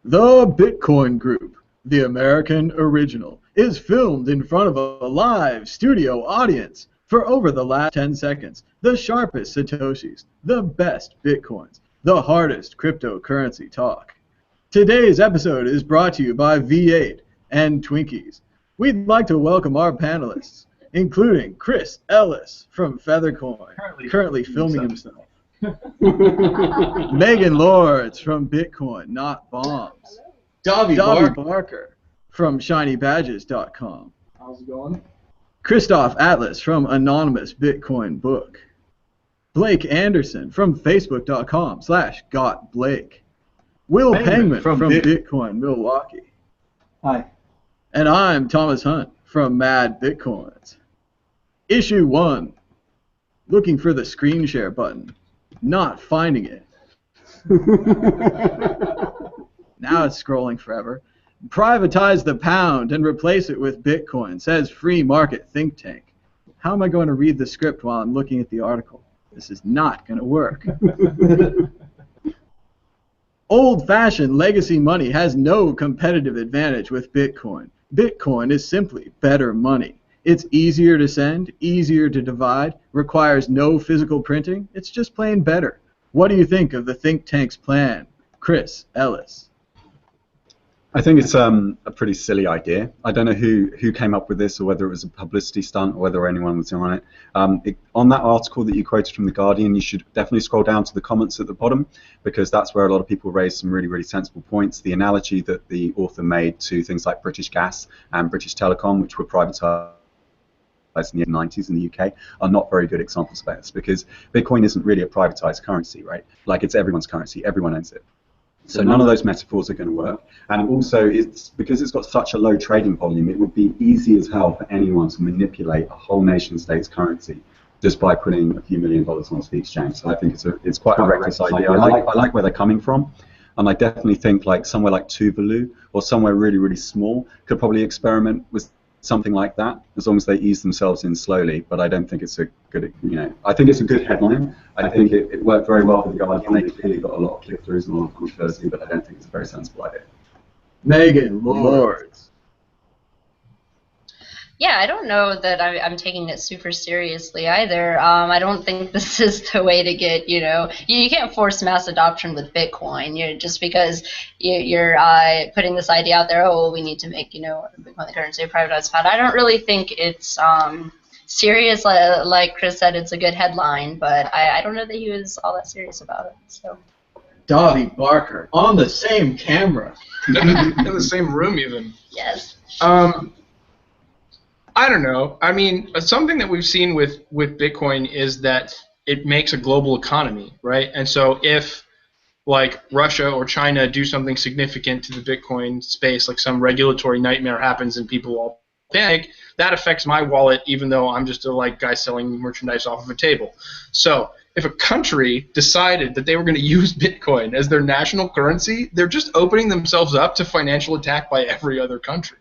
The Bitcoin Group, the American original, is filmed in front of a live studio audience. For over the last 10 seconds, the sharpest Satoshis, the best Bitcoins, the hardest cryptocurrency talk. Today's episode is brought to you by V8 and Twinkies. We'd like to welcome our panelists, including Chris Ellis from Feathercoin, currently filming himself. Megan Lords from Bitcoin, Not Bombs. Davy Barker from ShinyBadges.com. How's it going? Christoph Atlas from Anonymous Bitcoin Book. Blake Anderson from Facebook.com/GotBlake. Will Penguin from Bitcoin Milwaukee. Hi. And I'm Thomas Hunt from Mad Bitcoins. Issue 1. Looking for the screen share button. Not finding it. Now it's scrolling forever. Privatize the pound and replace it with Bitcoin, says free market think tank. How am I going to read the script while I'm looking at the article? This is not going to work. Old-fashioned legacy money has no competitive advantage with Bitcoin. Bitcoin is simply better money. It's easier to send, easier to divide, requires no physical printing. It's just plain better. What do you think of the think tank's plan? Chris Ellis. I think it's a pretty silly idea. I don't know who came up with this, or whether it was a publicity stunt, or whether anyone was on it. On that article that you quoted from The Guardian, you should definitely scroll down to the comments at the bottom, because that's where a lot of people raised some really, really sensible points. The analogy that the author made to things like British Gas and British Telecom, which were privatised in the 90s in the UK, are not very good examples of this, because Bitcoin isn't really a privatized currency, right? Like, it's everyone's currency, everyone owns it. So none of those metaphors are going to work. And also, it's because it's got such a low trading volume, it would be easy as hell for anyone to manipulate a whole nation-state's currency just by putting a few $1 million onto the exchange. So I think it's quite a reckless idea. I like where they're coming from. And I definitely think like somewhere like Tuvalu or somewhere really, really small could probably experiment with something like that, as long as they ease themselves in slowly. But I don't think it's a good, I think it's a good headline. I think it worked very well for The Guardian. They clearly got a lot of click-throughs and a lot of controversy, but I don't think it's a very sensible idea. Megan Lords. Yeah, I don't know that I'm taking it super seriously either. I don't think this is the way to get, you can't force mass adoption with Bitcoin. Just because you're putting this idea out there, oh, we need to make, Bitcoin the currency, privatized pound. I don't really think it's serious. Like Chris said, it's a good headline, but I don't know that he was all that serious about it. So. Davy Barker on the same camera. In the same room, even. Yes. I don't know. I mean, something that we've seen with Bitcoin is that it makes a global economy, right? And so if, like, Russia or China do something significant to the Bitcoin space, like some regulatory nightmare happens and people all panic, that affects my wallet, even though I'm just a guy selling merchandise off of a table. So if a country decided that they were going to use Bitcoin as their national currency, they're just opening themselves up to financial attack by every other country.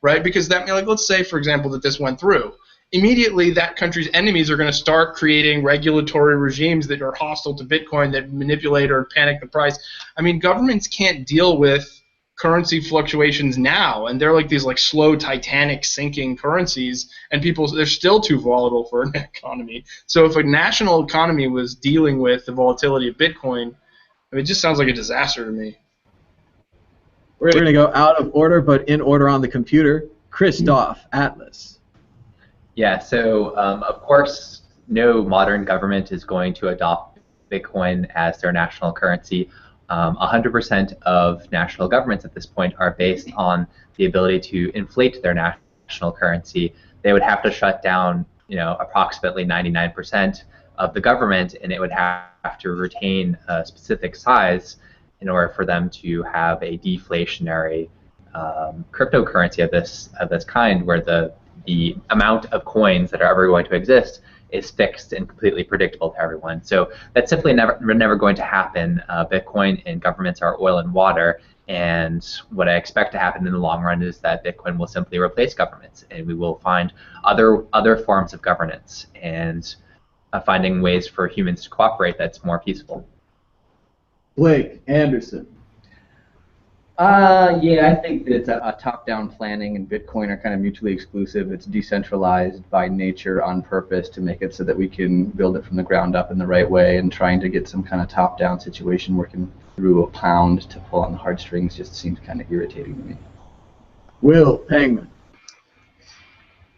Right? Because that, let's say, for example, that this went through. Immediately, that country's enemies are going to start creating regulatory regimes that are hostile to Bitcoin, that manipulate or panic the price. I mean, governments can't deal with currency fluctuations now, and they're like these slow Titanic sinking currencies, and they're still too volatile for an economy. So if a national economy was dealing with the volatility of Bitcoin, it just sounds like a disaster to me. We're going to go out of order, but in order on the computer. Christoph Atlas. Yeah, so of course, no modern government is going to adopt Bitcoin as their national currency. 100% of national governments at this point are based on the ability to inflate their national currency. They would have to shut down, approximately 99% of the government, and it would have to retain a specific size in order for them to have a deflationary cryptocurrency of this kind, where the amount of coins that are ever going to exist is fixed and completely predictable to everyone. So that's simply never going to happen. Bitcoin and governments are oil and water, and what I expect to happen in the long run is that Bitcoin will simply replace governments, and we will find other forms of governance and finding ways for humans to cooperate that's more peaceful. Blake Anderson. Yeah, I think that top-down planning and Bitcoin are kind of mutually exclusive. It's decentralized by nature on purpose to make it so that we can build it from the ground up in the right way, and trying to get some kind of top-down situation working through a pound to pull on the heartstrings just seems kind of irritating to me. Will Penguin.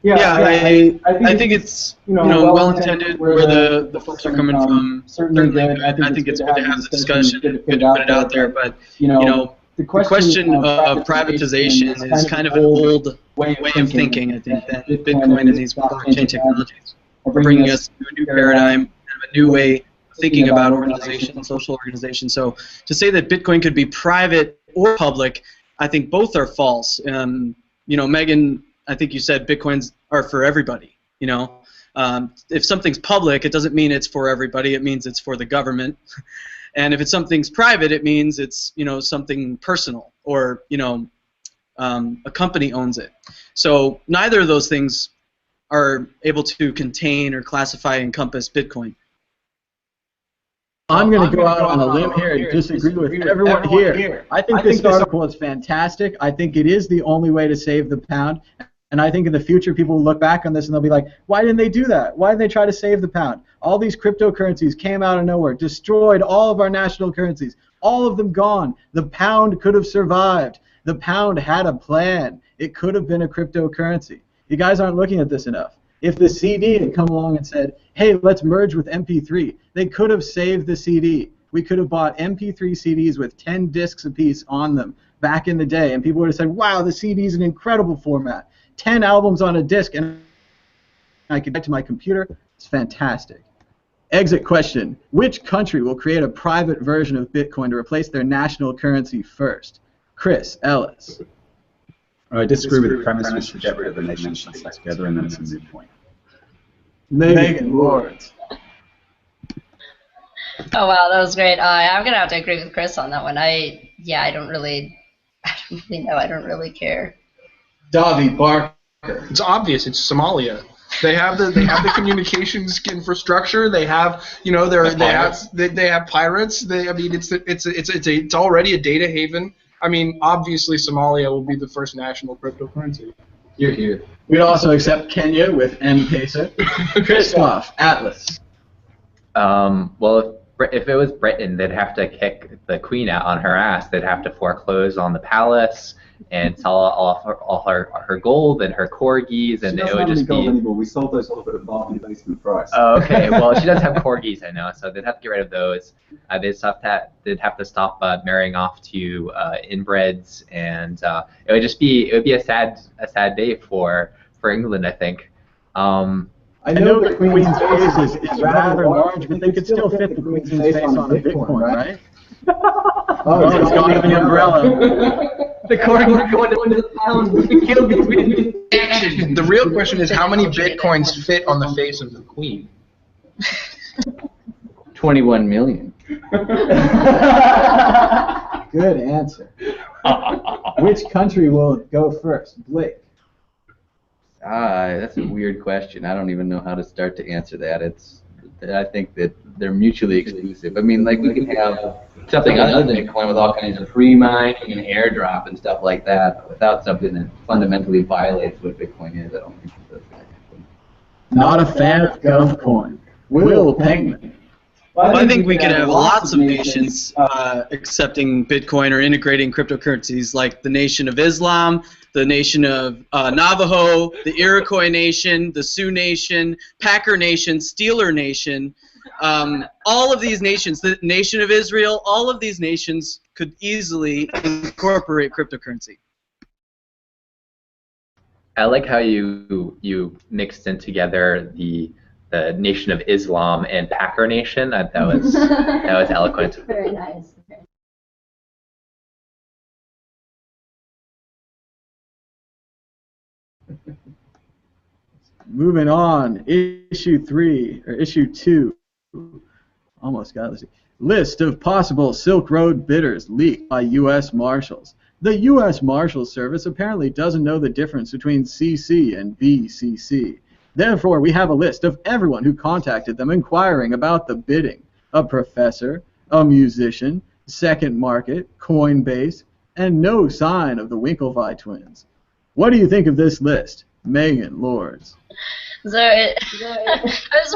Yeah, I think it's well intended where the folks are coming from. Certainly good. I think it's good to have the discussion, good to put it out there. But the question of privatization is kind of an old way of thinking. I think that Bitcoin and these blockchain technologies are bringing us to a new paradigm, kind of a new way of thinking about organization, social organization. So to say that Bitcoin could be private or public, I think both are false. Megan, I think you said Bitcoins are for everybody. If something's public, it doesn't mean it's for everybody. It means it's for the government. And if something's private, it means it's something personal, or a company owns it. So neither of those things are able to contain or classify and encompass Bitcoin. I'm going to go out on a limb here and disagree with everyone here. I think this article is fantastic. I think it is the only way to save the pound. And I think in the future people will look back on this and they'll be like, why didn't they do that? Why didn't they try to save the pound? All these cryptocurrencies came out of nowhere, destroyed all of our national currencies, all of them gone. The pound could have survived. The pound had a plan. It could have been a cryptocurrency. You guys aren't looking at this enough. If the CD had come along and said, hey, let's merge with MP3, they could have saved the CD. We could have bought MP3 CDs with 10 discs apiece on them back in the day, and people would have said, wow, the CD is an incredible format. 10 albums on a disc, and I could get to my computer. It's fantastic. Exit question. Which country will create a private version of Bitcoin to replace their national currency first? Chris Ellis. I disagree with the premise. We should get rid of the nation states together, and then it's a moot point. Megan Lawrence. Oh wow, that was great. I'm gonna have to agree with Chris on that one. I don't really know. I don't really care. Davi Barker. It's obvious. It's Somalia. They have the communications infrastructure. They have they have pirates. It's already a data haven. I mean, obviously Somalia will be the first national cryptocurrency. You're here. We'd also accept Kenya with M-Pesa. Christoph Atlas. Well, if it was Britain, they'd have to kick the Queen out on her ass. They'd have to foreclose on the palace and sell all her gold and her corgis, and it would just be. Anymore. We sold those off at a bargain basement price. Oh, okay. Well, she does have corgis, I know, so they'd have to get rid of those. They'd have to stop marrying off to inbreds, and it would be a sad day for England, I think. I know the Queen's face is rather large, but they could still fit the Queen's face on a Bitcoin, right? Oh, it's going to the umbrella. The corgi going to the pound. We killed these. The real question is, how many Bitcoins fit on the face of the Queen? 21 million. Good answer. Which country will go first? Blake. That's a weird question. I don't even know how to start to answer that. I think that they're mutually exclusive. I mean, like, we can have something other than Bitcoin with all kinds of free mining and airdrop and stuff like that, but without something that fundamentally violates what Bitcoin is, I don't think that's going to happen. Not a fan of GovCoin. Will Penguin. Well, I think we could have lots of nations accepting Bitcoin or integrating cryptocurrencies, like the Nation of Islam, the Nation of Navajo, the Iroquois Nation, the Sioux Nation, Packer Nation, Steeler Nation. All of these nations, the Nation of Israel, all of these nations could easily incorporate cryptocurrency. I like how you mixed in together the Nation of Islam and Packer Nation. That was eloquent. Very nice. Moving on, issue 2. Almost got it. List of possible Silk Road bidders leaked by U.S. Marshals. The U.S. Marshals Service apparently doesn't know the difference between CC and BCC. Therefore, we have a list of everyone who contacted them inquiring about the bidding. A professor, a musician, Second Market, Coinbase, and no sign of the Winklevi twins. What do you think of this list, Megan Lords? So I was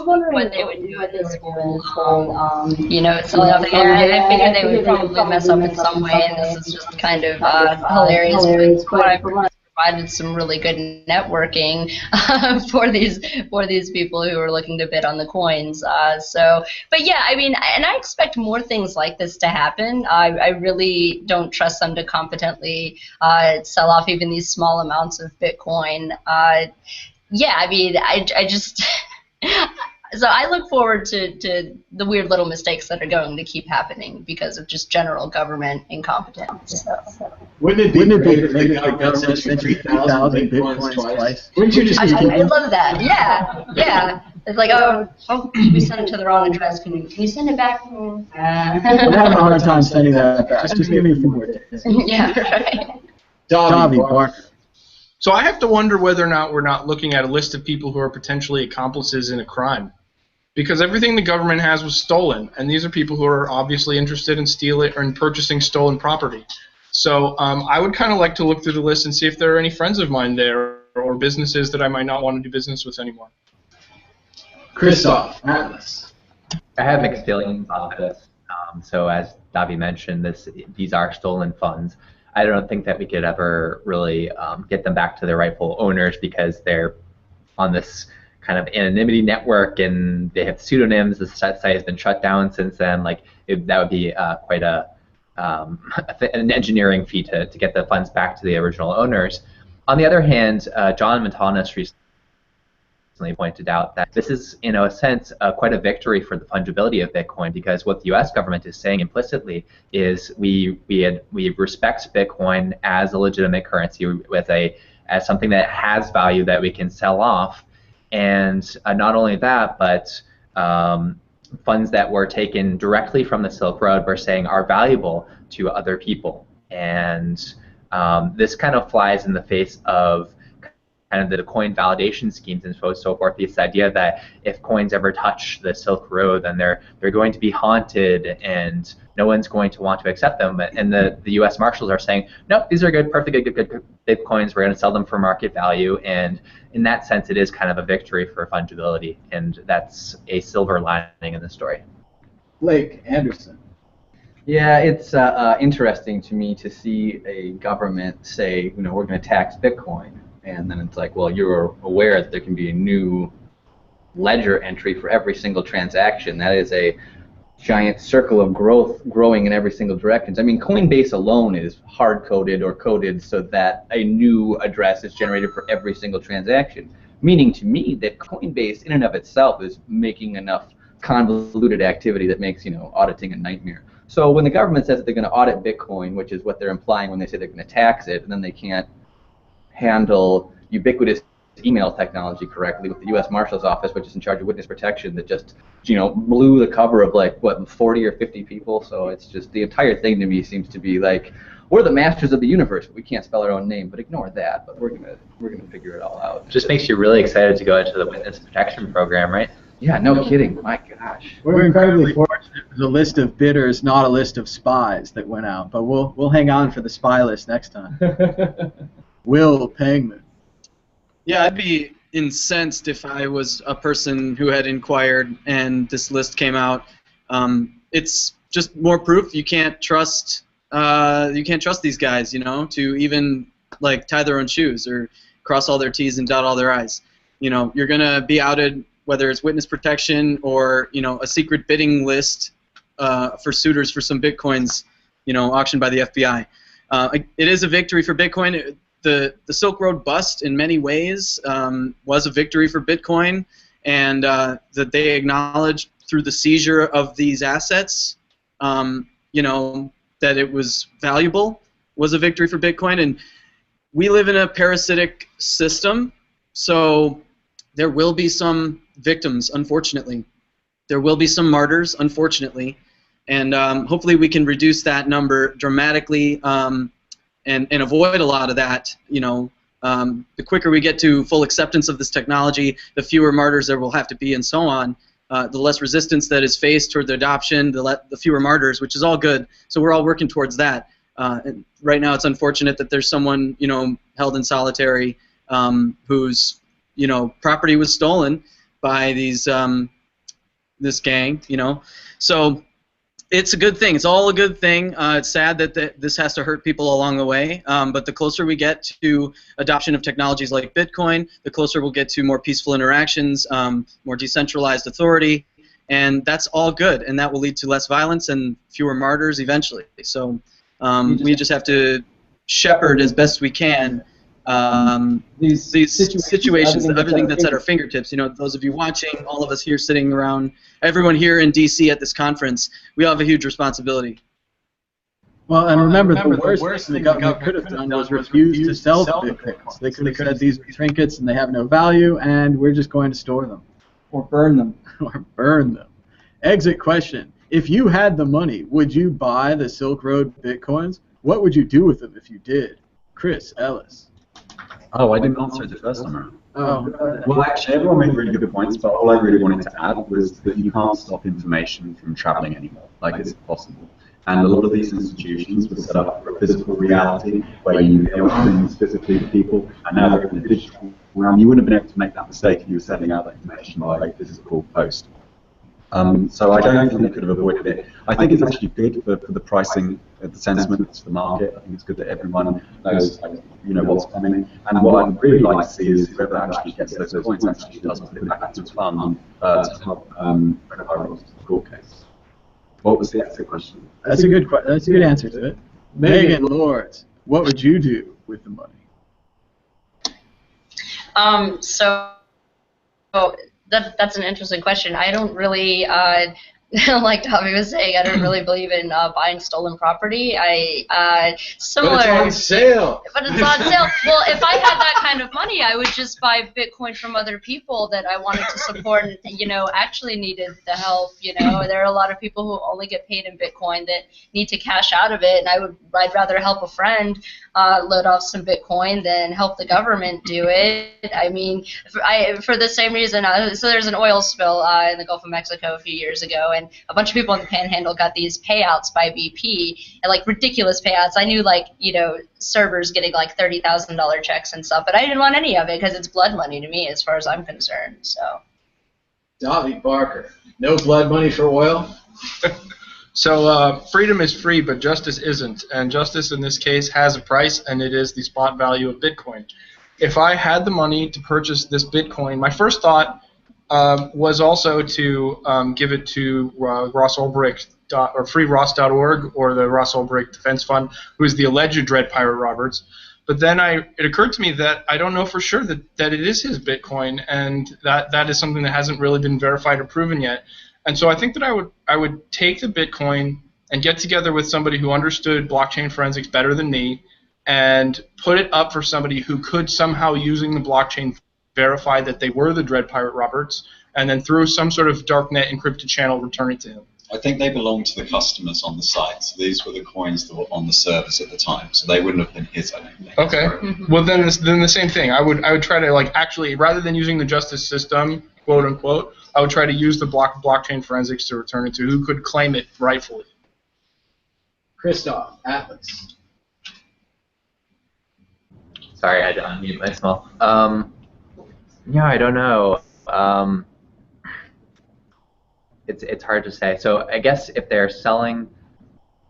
wondering what they would do with this whole, you know, selling off the air. I figured they would probably mess up in some way, and this is just kind of hilarious. But I provided some really good networking for these people who are looking to bid on the coins. But yeah, I mean, and I expect more things like this to happen. I really don't trust them to competently sell off even these small amounts of Bitcoin. Yeah, I mean, I just so I look forward to the weird little mistakes that are going to keep happening because of just general government incompetence. So. Wouldn't it be great if the government sent you 3,000 Bitcoins twice? Wouldn't you just I love that. Yeah. It's like, oh, we sent it to the wrong address. Can you send it back? I'm having a hard time sending that back. Just give me a few more days. Yeah, right. Davi Barker. So I have to wonder whether or not we're not looking at a list of people who are potentially accomplices in a crime. Because everything the government has was stolen, and these are people who are obviously interested in stealing or in purchasing stolen property. So I would kind of like to look through the list and see if there are any friends of mine there or businesses that I might not want to do business with anymore. Christoph Atlas. I have mixed feelings on this. So as Davi mentioned, these are stolen funds. I don't think that we could ever really get them back to their rightful owners because they're on this kind of anonymity network and they have pseudonyms. The site has been shut down since then. Like that would be quite an engineering feat to get the funds back to the original owners. On the other hand, John Montanus recently pointed out that this is, in a sense, quite a victory for the fungibility of Bitcoin, because what the U.S. government is saying implicitly is we respect Bitcoin as a legitimate currency as something that has value that we can sell off, and not only that, but funds that were taken directly from the Silk Road we're saying are valuable to other people, and this kind of flies in the face of kind of the coin validation schemes and so forth. This idea that if coins ever touch the Silk Road, then they're going to be haunted and no one's going to want to accept them. And the U.S. Marshals are saying, no, these are good, perfectly good Bitcoins. We're going to sell them for market value. And in that sense, it is kind of a victory for fungibility, and that's a silver lining in the story. Blake Anderson. Yeah, it's interesting to me to see a government say, you know, we're going to tax Bitcoin. And then it's like, well, you're aware that there can be a new ledger entry for every single transaction. That is a giant circle of growth growing in every single direction. I mean, Coinbase alone is hard-coded or coded so that a new address is generated for every single transaction, meaning to me that Coinbase in and of itself is making enough convoluted activity that makes, you know, auditing a nightmare. So when the government says that they're going to audit Bitcoin, which is what they're implying when they say they're going to tax it, and then they can't handle ubiquitous email technology correctly with the U.S. Marshals Office, which is in charge of witness protection, that just, you know, blew the cover of like, what, 40 or 50 people. So it's just, the entire thing to me seems to be like, we're the masters of the universe. We can't spell our own name, but ignore that. But we're gonna figure it all out. Just makes you really excited to go into the witness protection program, right? Yeah, no kidding. My gosh. We're incredibly fortunate. The list of bidders, not a list of spies that went out, but we'll hang on for the spy list next time. Will Pangman. Yeah, I'd be incensed if I was a person who had inquired and this list came out. It's just more proof you can't trust these guys, you know, to even like tie their own shoes or cross all their T's and dot all their I's. You know, you're gonna be outed whether it's witness protection or, you know, a secret bidding list for suitors for some Bitcoins, you know, auctioned by the FBI. It is a victory for Bitcoin. The Silk Road bust in many ways was a victory for Bitcoin, and that they acknowledged through the seizure of these assets, you know, that it was valuable was a victory for Bitcoin. And we live in a parasitic system, so there will be some victims, unfortunately. There will be some martyrs, unfortunately, and hopefully we can reduce that number dramatically. And avoid a lot of that, you know. The quicker we get to full acceptance of this technology, the fewer martyrs there will have to be, and so on. The less resistance that is faced toward the adoption, the fewer martyrs, which is all good. So we're all working towards that. And right now, it's unfortunate that there's someone, you know, held in solitary whose, you know, property was stolen by these this gang, you know. So it's a good thing. It's all a good thing. It's sad that this has to hurt people along the way, but the closer we get to adoption of technologies like Bitcoin, the closer we'll get to more peaceful interactions, more decentralized authority, and that's all good, and that will lead to less violence and fewer martyrs eventually. So we just have to shepherd as best we can these situations, everything that's at our fingertips. You know, those of you watching, all of us here sitting around, everyone here in D.C. at this conference, we all have a huge responsibility. Well, and remember, the worst thing the government could have done was refuse to sell the Bitcoins. They could have said these are trinkets and they have no value, and we're just going to store them. Or burn them. Or burn them. Exit question. If you had the money, would you buy the Silk Road Bitcoins? What would you do with them if you did? Chris Ellis. Oh, I didn't answer it the first time around. Oh. Well, actually, everyone made really good points, but all I really wanted to add was that you can't stop information from traveling anymore. Like, it's possible. And a lot of these institutions were set up for a physical reality where you mail things physically to people, and now they're in a digital realm. You wouldn't have been able to make that mistake if you were sending out that information by a physical post. So I don't think they could have avoided it. I think it's actually good for the pricing, the sentiment to the market. I think it's good that everyone knows, you know, what's coming. And what I'd really like to see is whoever actually gets those coins actually does put it back into its fund to help Privatise the court case. What was the actual question? That's a good answer to it. Megan Lords, what would you do with the money? So that's an interesting question. I don't really, like Tommy was saying, I don't really believe in buying stolen property. Similar. But it's on sale. But it's on sale. Well, if I had that kind of money, I would just buy Bitcoin from other people that I wanted to support and, you know, actually needed the help. You know, there are a lot of people who only get paid in Bitcoin that need to cash out of it, and I'd rather help a friend load off some Bitcoin than help the government do it. I mean, for the same reason, so there's an oil spill in the Gulf of Mexico a few years ago, and a bunch of people in the Panhandle got these payouts by BP, and like ridiculous payouts. I knew, like, you know, servers getting like $30,000 checks and stuff, but I didn't want any of it because it's blood money to me as far as I'm concerned. So. Davi Barker, no blood money for oil? So freedom is free, but justice isn't. And justice in this case has a price, and it is the spot value of Bitcoin. If I had the money to purchase this Bitcoin, my first thought was also to give it to Ross Ulbricht or freeross.org or the Ross Ulbricht Defense Fund, who is the alleged Dread Pirate Roberts. But then it occurred to me that I don't know for sure that it is his Bitcoin, and that is something that hasn't really been verified or proven yet. And so I think that I would take the Bitcoin and get together with somebody who understood blockchain forensics better than me and put it up for somebody who could somehow, using the blockchain, verify that they were the Dread Pirate Roberts, and then through some sort of darknet encrypted channel return it to him. I think they belonged to the customers on the site. So these were the coins that were on the service at the time. So they wouldn't have been his, I don't think. Okay. Well, then the same thing. I would try to, like, actually, rather than using the justice system, quote unquote, I would try to use the blockchain forensics to return it to who could claim it rightfully. Christoph, Atlas. Sorry, I had to unmute myself. Yeah, I don't know. It's hard to say. So I guess if they're selling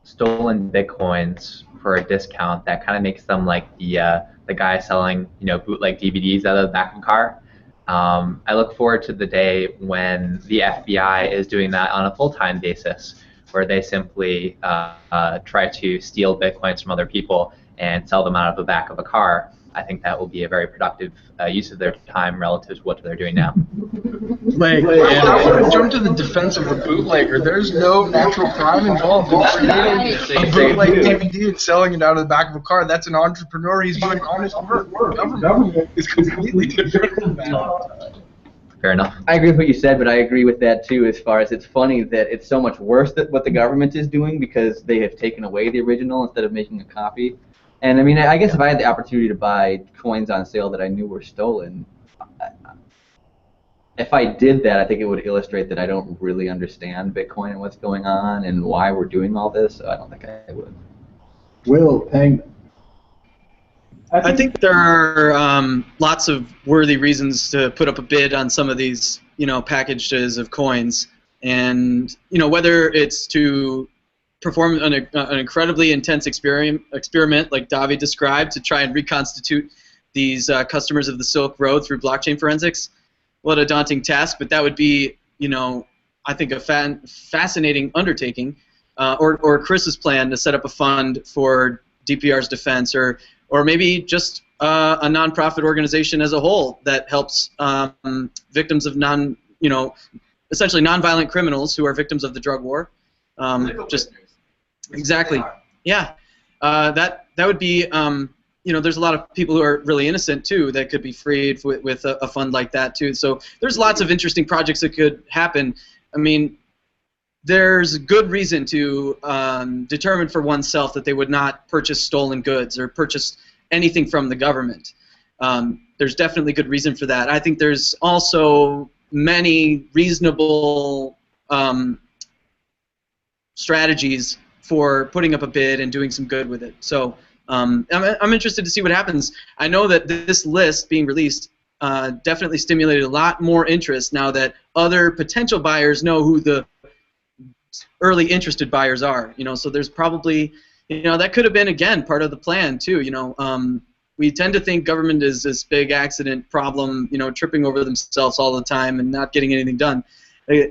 stolen Bitcoins for a discount, that kind of makes them like the guy selling, you know, bootleg DVDs out of the back of a car. I look forward to the day when the FBI is doing that on a full-time basis, where they simply try to steal Bitcoins from other people and sell them out of the back of a car. I think that will be a very productive use of their time relative to what they're doing now. I would have jumped to the defense of a bootlegger. There's no natural crime involved in creating a bootleg DVD and selling it out of the back of a car. That's an entrepreneur. He's doing honest work. Government is completely different from that. Fair enough. I agree with what you said, but I agree with that too, as far as it's funny that it's so much worse than what the government is doing because they have taken away the original instead of making a copy. And I mean, I guess if I had the opportunity to buy coins on sale that I knew were stolen, if I did that, I think it would illustrate that I don't really understand Bitcoin and what's going on and why we're doing all this, so I don't think I would. Will Pangman. I think there are lots of worthy reasons to put up a bid on some of these, packages of coins, and whether it's to perform an incredibly intense experiment like Davi described to try and reconstitute these customers of the Silk Road through blockchain forensics. What a daunting task, but that would be, I think a fascinating undertaking. Or Chris's plan to set up a fund for DPR's defense, or maybe just a nonprofit organization as a whole that helps victims of essentially nonviolent criminals who are victims of the drug war. Exactly, yeah. That would be, there's a lot of people who are really innocent too that could be freed with a fund like that too. So there's lots of interesting projects that could happen. I mean, there's good reason to determine for oneself that they would not purchase stolen goods or purchase anything from the government. There's definitely good reason for that. I think there's also many reasonable strategies for putting up a bid and doing some good with it. So I'm interested to see what happens. I know that this list being released definitely stimulated a lot more interest now that other potential buyers know who the early interested buyers are. So there's probably, that could have been, again, part of the plan too. We tend to think government is this big accident problem, tripping over themselves all the time and not getting anything done.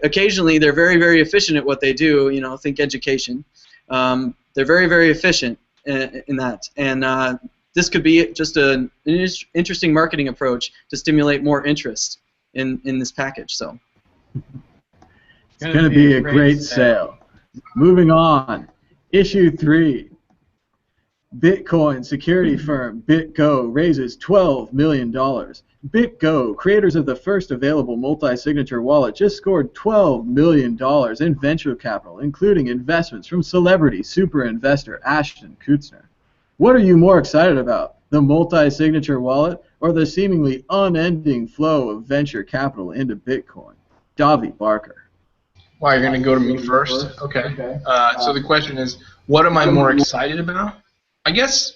Occasionally, they're very, very efficient at what they do. Think education. They're very, very efficient in that, and this could be just an interesting marketing approach to stimulate more interest in this package. So it's going to be a great sale. Moving on, issue 3. Bitcoin security firm BitGo raises $12 million. BitGo, creators of the first available multi-signature wallet, just scored $12 million in venture capital, including investments from celebrity super investor Ashton Kutcher. What are you more excited about, the multi-signature wallet or the seemingly unending flow of venture capital into Bitcoin? Davi Barker. Wow, you're going to go to me first? Okay. So the question is, what am I more excited about? I guess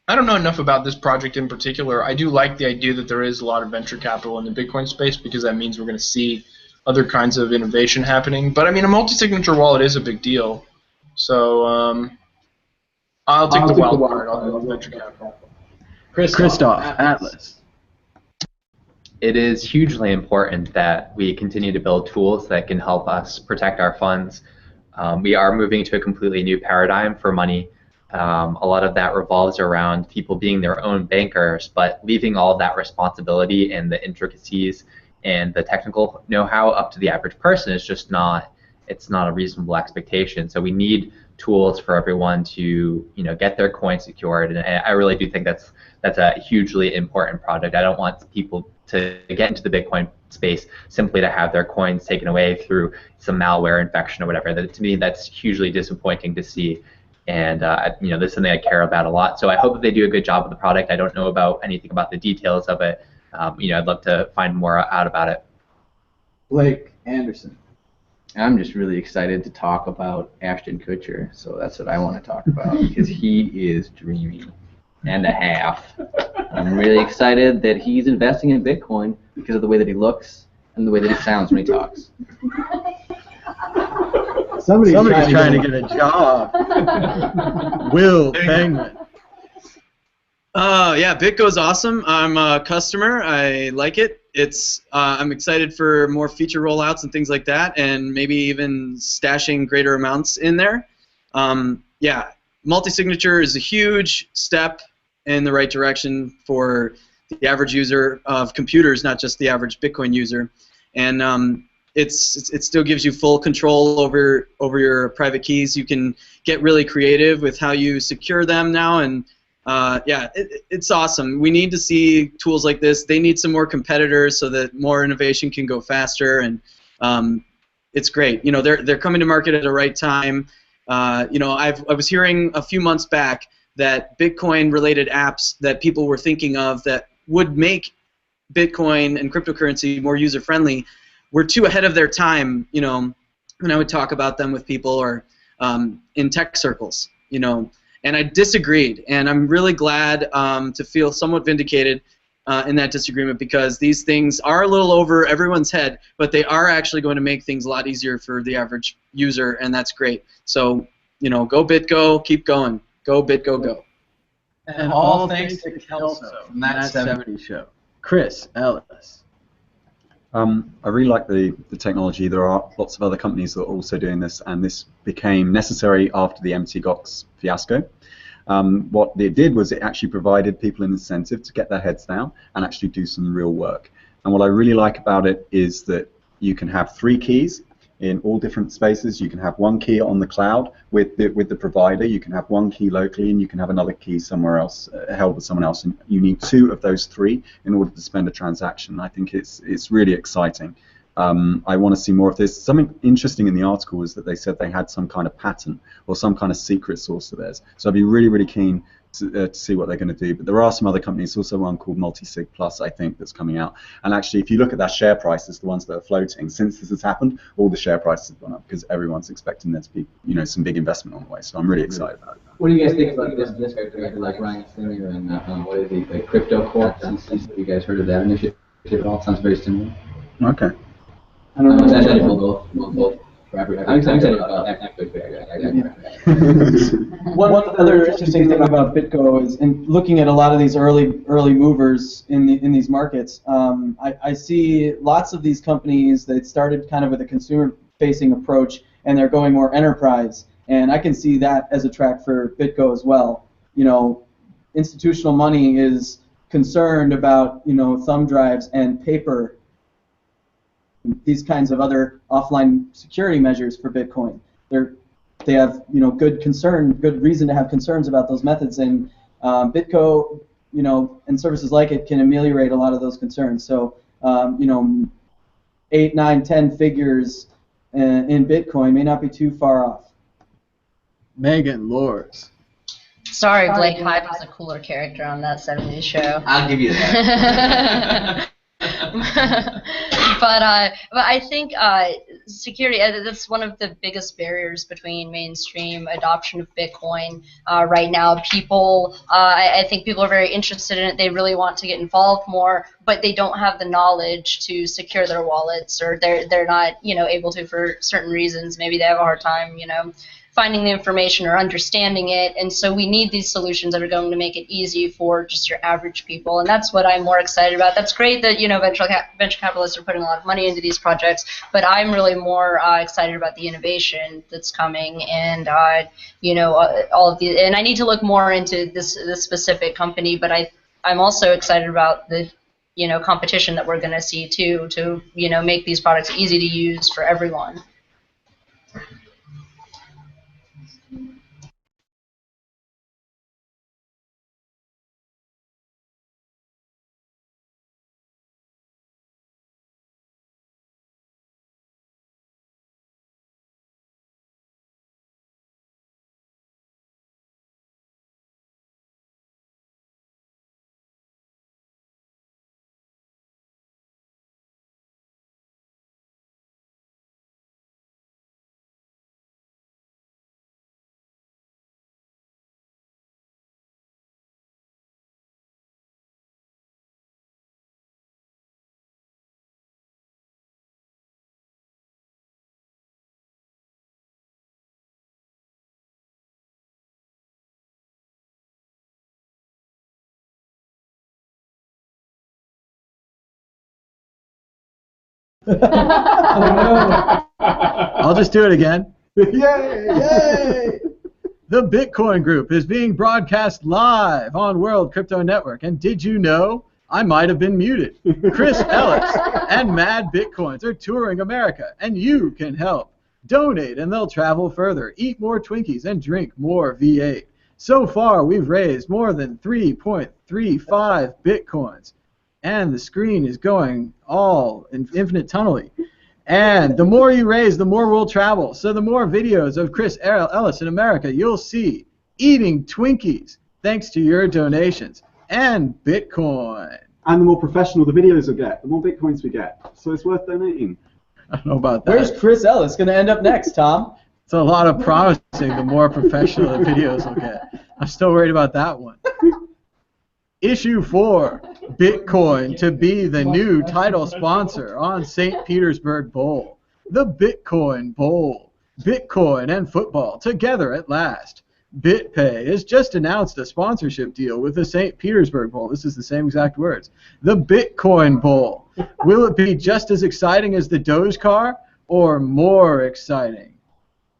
I don't know enough about this project in particular. I do like the idea that there is a lot of venture capital in the Bitcoin space because that means we're going to see other kinds of innovation happening. But I mean, a multi-signature wallet is a big deal. So I'll take the wild card on the venture capital. Christoph, Atlas. It is hugely important that we continue to build tools that can help us protect our funds. We are moving to a completely new paradigm for money. A lot of that revolves around people being their own bankers, but leaving all of that responsibility and the intricacies and the technical know-how up to the average person is just not, it's not a reasonable expectation. So we need tools for everyone to, get their coins secured, and I really do think that's a hugely important project. I don't want people to get into the Bitcoin space simply to have their coins taken away through some malware infection or whatever. To me, that's hugely disappointing to see. And this is something I care about a lot. So I hope that they do a good job with the product. I don't know about anything about the details of it. I'd love to find more out about it. Blake Anderson. I'm just really excited to talk about Ashton Kutcher. So that's what I want to talk about because he is dreamy and a half. I'm really excited that he's investing in Bitcoin because of the way that he looks and the way that he sounds when he talks. Somebody's trying to get a job. Will Pangman. Yeah, BitGo's awesome. I'm a customer. I like it. I'm excited for more feature rollouts and things like that, and maybe even stashing greater amounts in there. Yeah, multi-signature is a huge step in the right direction for the average user of computers, not just the average Bitcoin user. And it still gives you full control over your private keys. You can get really creative with how you secure them now, and yeah, it's awesome. We need to see tools like this. They need some more competitors so that more innovation can go faster, and it's great. They're coming to market at the right time. I was hearing a few months back that Bitcoin-related apps that people were thinking of that would make Bitcoin and cryptocurrency more user-friendly were too ahead of their time, when I would talk about them with people or in tech circles, and I disagreed, and I'm really glad to feel somewhat vindicated in that disagreement, because these things are a little over everyone's head, but they are actually going to make things a lot easier for the average user, and that's great. So, go BitGo, keep going. Go BitGo, go. And all thanks to Kelso from That 70s Show. Chris Ellis. I really like the technology. There are lots of other companies that are also doing this, and this became necessary after the MTGOX fiasco. What it did was it actually provided people an incentive to get their heads down and actually do some real work. And what I really like about it is that you can have 3 keys in all different spaces. You can have 1 key on the cloud with the provider. You can have 1 key locally, and you can have another key somewhere else, held with someone else. And you need 2 of those 3 in order to spend a transaction. I think it's really exciting. I want to see more of this. Something interesting in the article is that they said they had some kind of patent or some kind of secret source to theirs. So I'd be really, really keen to see what they're going to do. But there are some other companies, also one called Multisig Plus, I think, that's coming out. And actually, if you look at their share prices, the ones that are floating, since this has happened, all the share prices have gone up because everyone's expecting there to be, some big investment on the way. So I'm really excited about it. What do you guys think about this character like Ryan Singer and what is he, like Crypto Corp? Have you guys heard of that initiative at all? Sounds very similar. Okay. I don't know. We'll both. I'm excited about that. One other interesting thing about BitGo is, in looking at a lot of these early movers in these markets, I see lots of these companies that started kind of with a consumer-facing approach, and they're going more enterprise. And I can see that as a track for BitGo as well. Institutional money is concerned about thumb drives and paper, these kinds of other offline security measures for Bitcoin. They have good reason to have concerns about those methods, and BitGo, and services like it can ameliorate a lot of those concerns. So 8, 9, 10 figures in Bitcoin may not be too far off. Megan Lors. Sorry, Blake Hyde was a cooler character on That 70s Show. I'll give you that. But I think security, that's one of the biggest barriers between mainstream adoption of Bitcoin right now. People, I think people are very interested in it. They really want to get involved more, but they don't have the knowledge to secure their wallets, or they're not able to for certain reasons. Maybe they have a hard time finding the information or understanding it, and so we need these solutions that are going to make it easy for just your average people, and that's what I'm more excited about. That's great that venture capitalists are putting a lot of money into these projects, but I'm really more excited about the innovation that's coming, and all of the. And I need to look more into this specific company, but I'm also excited about the competition that we're going to see too, to make these products easy to use for everyone. I'll just do it again. Yay! Yay! The Bitcoin Group is being broadcast live on World Crypto Network. And did you know I might have been muted? Chris Ellis and Mad Bitcoins are touring America, and you can help. Donate and they'll travel further, eat more Twinkies, and drink more V8. So far, we've raised more than 3.35 Bitcoins. And the screen is going all in infinite tunneling. And the more you raise, the more we'll travel. So the more videos of Chris Ellis in America you'll see eating Twinkies thanks to your donations. And Bitcoin. And the more professional the videos will get, the more Bitcoins we get. So it's worth donating. I don't know about that. Where's Chris Ellis going to end up next, Tom? It's a lot of promising the more professional the videos will get. I'm still worried about that one. Issue 4, Bitcoin to be the new title sponsor on St. Petersburg Bowl. The Bitcoin Bowl. Bitcoin and football together at last. BitPay has just announced a sponsorship deal with the St. Petersburg Bowl. This is the same exact words. The Bitcoin Bowl. Will it be just as exciting as the Doge car or more exciting?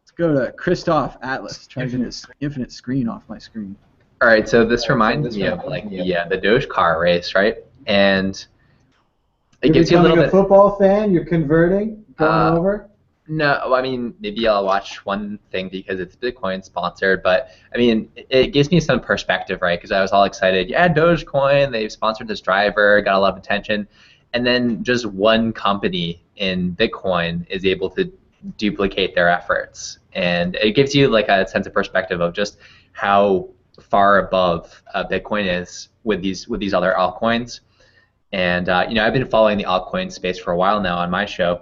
Let's go to Christoph Atlas. Try to get his infinite screen off my screen. All right, so this reminds me of like the Doge car race, right? And it gives you a little bit. You're becoming a football fan. You're converting, going over. No, I mean maybe I'll watch one thing because it's Bitcoin sponsored, but I mean it gives me some perspective, right? Because I was all excited. Yeah, Dogecoin, they've sponsored this driver, got a lot of attention, and then just one company in Bitcoin is able to duplicate their efforts, and it gives you like a sense of perspective of just how far above Bitcoin is with these other altcoins. And I've been following the altcoin space for a while now on my show,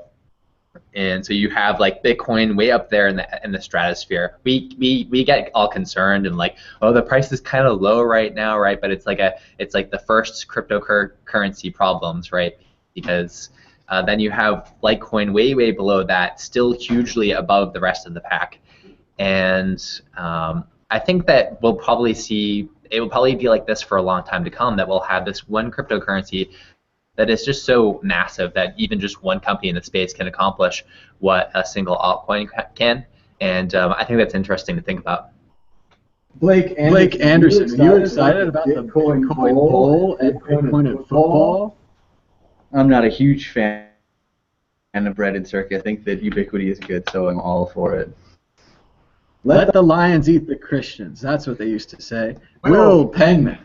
and so you have like Bitcoin way up there in the stratosphere. We get all concerned and like, oh, the price is kind of low right now, right? But it's like the first cryptocurrency problems, right? Because then you have Litecoin way below that, still hugely above the rest of the pack, and I think that we'll probably see, it will probably be like this for a long time to come, that we'll have this one cryptocurrency that is just so massive that even just one company in the space can accomplish what a single altcoin can. And I think that's interesting to think about. Blake Anderson, are you excited about the Bitcoin Bowl and Bitcoin and football? I'm not a huge fan of bread and circuit. I think that ubiquity is good, so I'm all for it. Let the lions eat the Christians. That's what they used to say. Will Penman.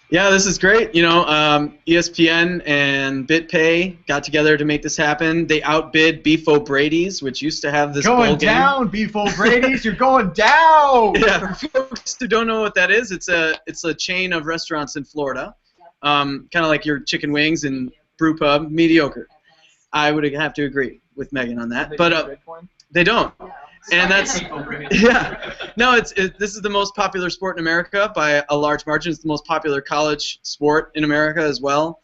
Yeah, this is great. ESPN and BitPay got together to make this happen. They outbid Beef O'Brady's, which used to have this bowl game. Going down, Beef O'Brady's. You're going down. Yeah, for folks who don't know what that is, it's a chain of restaurants in Florida, kind of like your chicken wings and brew pub, mediocre. I would have to agree with Megan on that, but they don't. And that's this is the most popular sport in America by a large margin. It's the most popular college sport in America as well.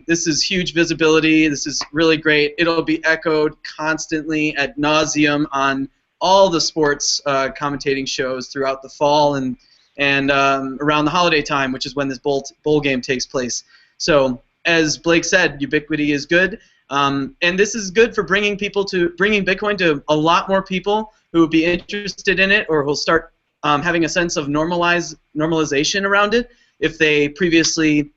This is huge visibility. This is really great. It'll be echoed constantly ad nauseum on all the sports commentating shows throughout the fall and around the holiday time, which is when this bowl game takes place. So as Blake said, ubiquity is good. And this is good for bringing Bitcoin to a lot more people who would be interested in it, or who'll start having a sense of normalization around it if they previously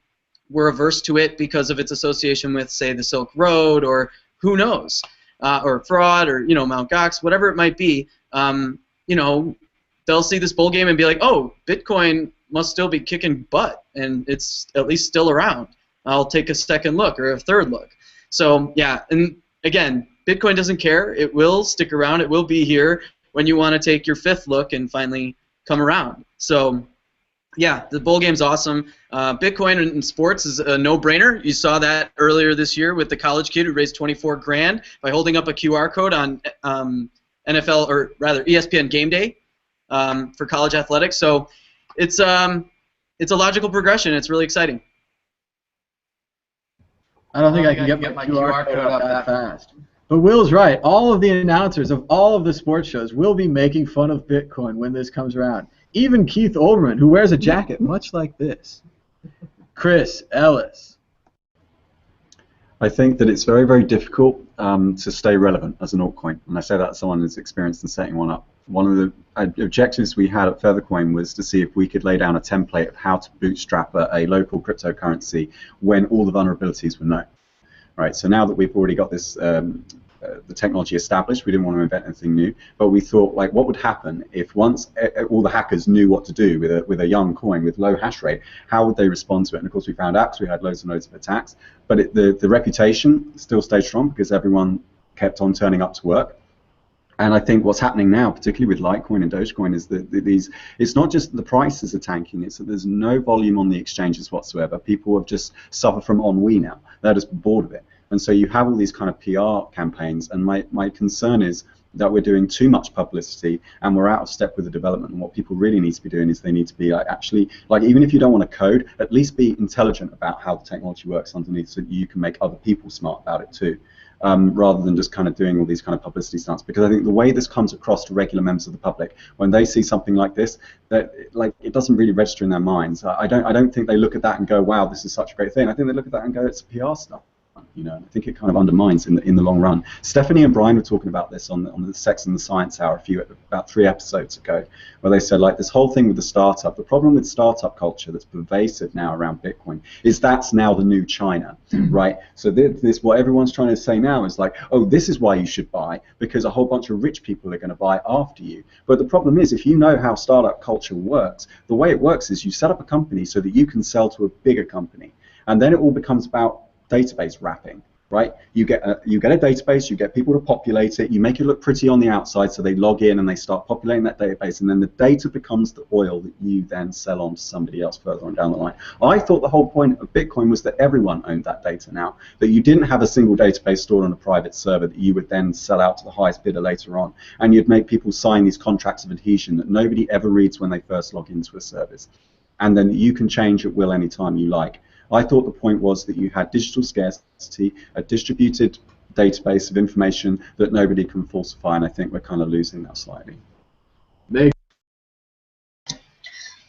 were averse to it because of its association with, say, the Silk Road, or who knows, or fraud, or Mt. Gox, whatever it might be. They'll see this bowl game and be like, oh, Bitcoin must still be kicking butt, and it's at least still around. I'll take a second look or a third look. So yeah, and again, Bitcoin doesn't care. It will stick around. It will be here when you want to take your fifth look and finally come around. So yeah, the bowl game's awesome. Bitcoin in sports is a no-brainer. You saw that earlier this year with the college kid who raised $24,000 by holding up a QR code on NFL, or rather ESPN Game Day for college athletics. So it's a logical progression. It's really exciting. I don't think I can get my QR code up that fast. But Will's right. All of the announcers of all of the sports shows will be making fun of Bitcoin when this comes around. Even Keith Olbermann, who wears a jacket much like this. Chris Ellis. I think that it's very, very difficult to stay relevant as an altcoin. And I say that as someone who's experienced in setting one up. One of the objectives we had at Feathercoin was to see if we could lay down a template of how to bootstrap a local cryptocurrency when all the vulnerabilities were known. Right. So now that we've already got this the technology established, we didn't want to invent anything new, but we thought, like, what would happen if once all the hackers knew what to do with a young coin with low hash rate? How would they respond to it? And of course, we found out because we had loads and loads of attacks. But the reputation still stayed strong because everyone kept on turning up to work. And I think what's happening now, particularly with Litecoin and Dogecoin, is that it's not just the prices are tanking, it's that there's no volume on the exchanges whatsoever. People have just suffered from ennui now. They're just bored of it. And so you have all these kind of PR campaigns, and my concern is that we're doing too much publicity and we're out of step with the development. And what people really need to be doing is they need to be like, actually, like, even if you don't want to code, at least be intelligent about how the technology works underneath, so that you can make other people smart about it too. Rather than just kind of doing all these kind of publicity stunts. Because I think the way this comes across to regular members of the public, when they see something like this, that like it doesn't really register in their minds. I don't think they look at that and go, wow, this is such a great thing. I think they look at that and go, it's PR stuff. You know, and I think it kind of undermines in the long run. Stephanie and Brian were talking about this on the Sex and the Science Hour about 3 episodes ago, where they said, like, this whole thing with the startup, the problem with startup culture that's pervasive now around Bitcoin is that's now the new China, right? So this what everyone's trying to say now is like, oh, this is why you should buy, because a whole bunch of rich people are going to buy after you. But the problem is, if you know how startup culture works, the way it works is you set up a company so that you can sell to a bigger company, and then it all becomes about database wrapping, right? You get a database, you get people to populate it, you make it look pretty on the outside, so they log in and they start populating that database, and then the data becomes the oil that you then sell on to somebody else further on down the line. I thought the whole point of Bitcoin was that everyone owned that data now, that you didn't have a single database stored on a private server that you would then sell out to the highest bidder later on, and you'd make people sign these contracts of adhesion that nobody ever reads when they first log into a service, and then you can change at will anytime you like. I thought the point was that you had digital scarcity, a distributed database of information that nobody can falsify, and I think we're kind of losing that slightly.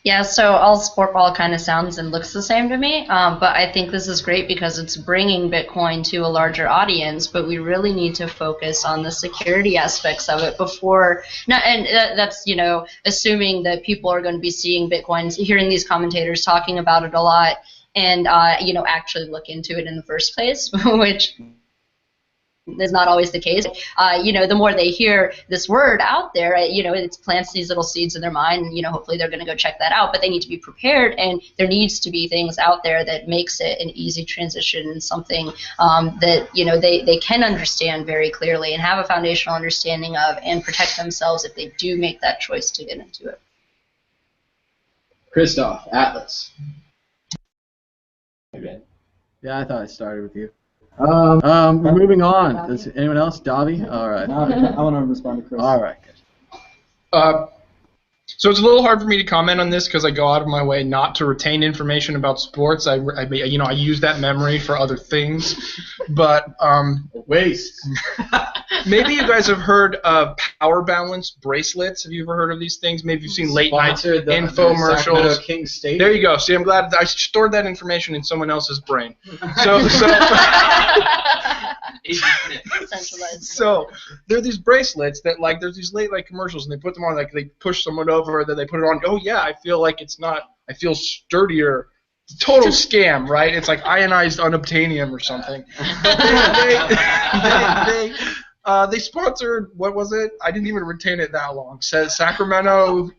Yeah, so all sport ball kind of sounds and looks the same to me, but I think this is great because it's bringing Bitcoin to a larger audience, but we really need to focus on the security aspects of it before, and that's, you know, assuming that people are going to be seeing Bitcoin, hearing these commentators talking about it a lot, and you know, actually look into it in the first place, which is not always the case. You know, the more they hear this word out there, you know, it plants these little seeds in their mind, and, you know, hopefully they're going to go check that out, but they need to be prepared, and there needs to be things out there that makes it an easy transition and something that, you know, they can understand very clearly and have a foundational understanding of, and protect themselves if they do make that choice to get into it. Christoph, Atlas. Yeah, I thought I started with you. We're moving on. Does anyone else? Davi? All right. I want to respond to Chris. All right. So it's a little hard for me to comment on this because I go out of my way not to retain information about sports. I you know, I use that memory for other things, but waste. Maybe you guys have heard of power balance bracelets. Have you ever heard of these things? Maybe you've seen late night infomercials. There you go. See, I'm glad I stored that information in someone else's brain. So there are these bracelets that, like, there's these late night commercials, and they put them on, like, they push someone over, then they put it on. Oh yeah, I feel like it's not. I feel sturdier. Total scam, right? It's like ionized unobtainium or something. They sponsored, what was it? I didn't even retain it that long. Says Sacramento.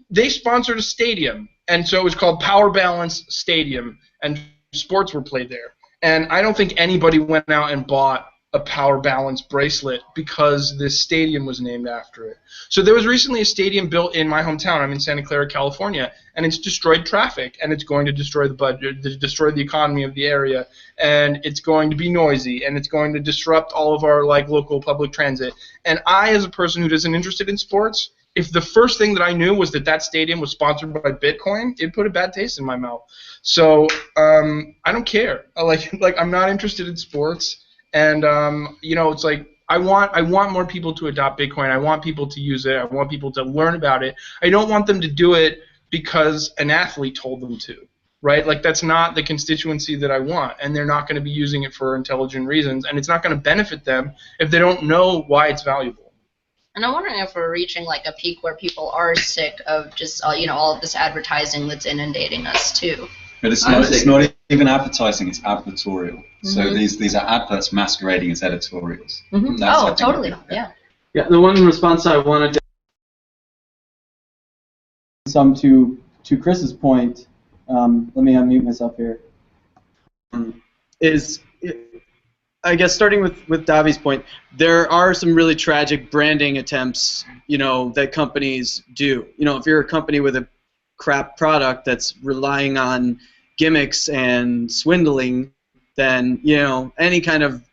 They sponsored a stadium, and so it was called Power Balance Stadium, and sports were played there. And I don't think anybody went out and bought a Power Balance bracelet because this stadium was named after it. So there was recently a stadium built in my hometown. I'm in Santa Clara, California, and it's destroyed traffic, and it's going to destroy the budget, destroy the economy of the area, and it's going to be noisy, and it's going to disrupt all of our, like, local public transit. And I, as a person who isn't interested in sports, if the first thing that I knew was that that stadium was sponsored by Bitcoin, it put a bad taste in my mouth. So I don't care. Like I'm not interested in sports. And you know, it's like I want more people to adopt Bitcoin. I want people to use it. I want people to learn about it. I don't want them to do it because an athlete told them to, right? Like that's not the constituency that I want, and they're not going to be using it for intelligent reasons, and it's not going to benefit them if they don't know why it's valuable. And I'm wondering if we're reaching like a peak where people are sick of just you know, all of this advertising that's inundating us too. But it's not even advertising, it's advertorial. So these are adverts masquerading as editorials. Oh, totally, yeah. Yeah, the one response I wanted to... Some to Chris's point, let me unmute myself here. I guess starting with Davi's point, there are some really tragic branding attempts, you know, that companies do. You know, if you're a company with a crap product that's relying on gimmicks and swindling, then, you know, any kind of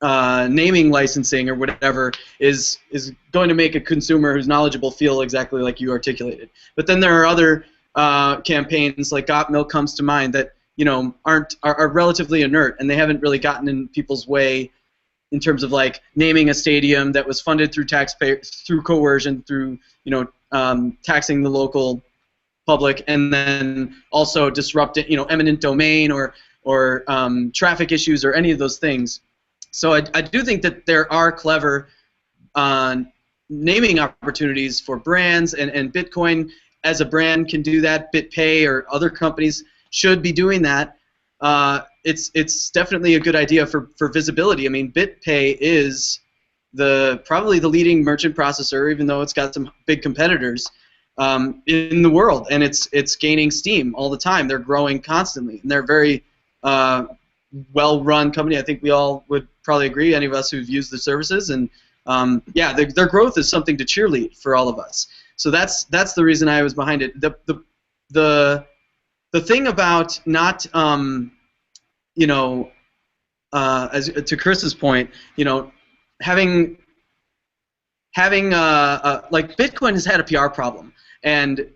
naming licensing or whatever is going to make a consumer who's knowledgeable feel exactly like you articulated. But then there are other campaigns, like Got Milk comes to mind, that are relatively inert, and they haven't really gotten in people's way in terms of like naming a stadium that was funded through taxpayers, through coercion, through taxing the local public, and then also disrupting eminent domain or traffic issues or any of those things. So I do think that there are clever naming opportunities for brands, and Bitcoin as a brand can do that. BitPay or other companies should be doing that. It's definitely a good idea for visibility. I mean, BitPay is probably the leading merchant processor, even though it's got some big competitors in the world, and it's gaining steam all the time. They're growing constantly, and they're very well-run company. I think we all would probably agree, any of us who've used the services, and yeah, their growth is something to cheerlead for all of us. So that's the reason I was behind it. The thing about not as to Chris's point, having like Bitcoin has had a PR problem, and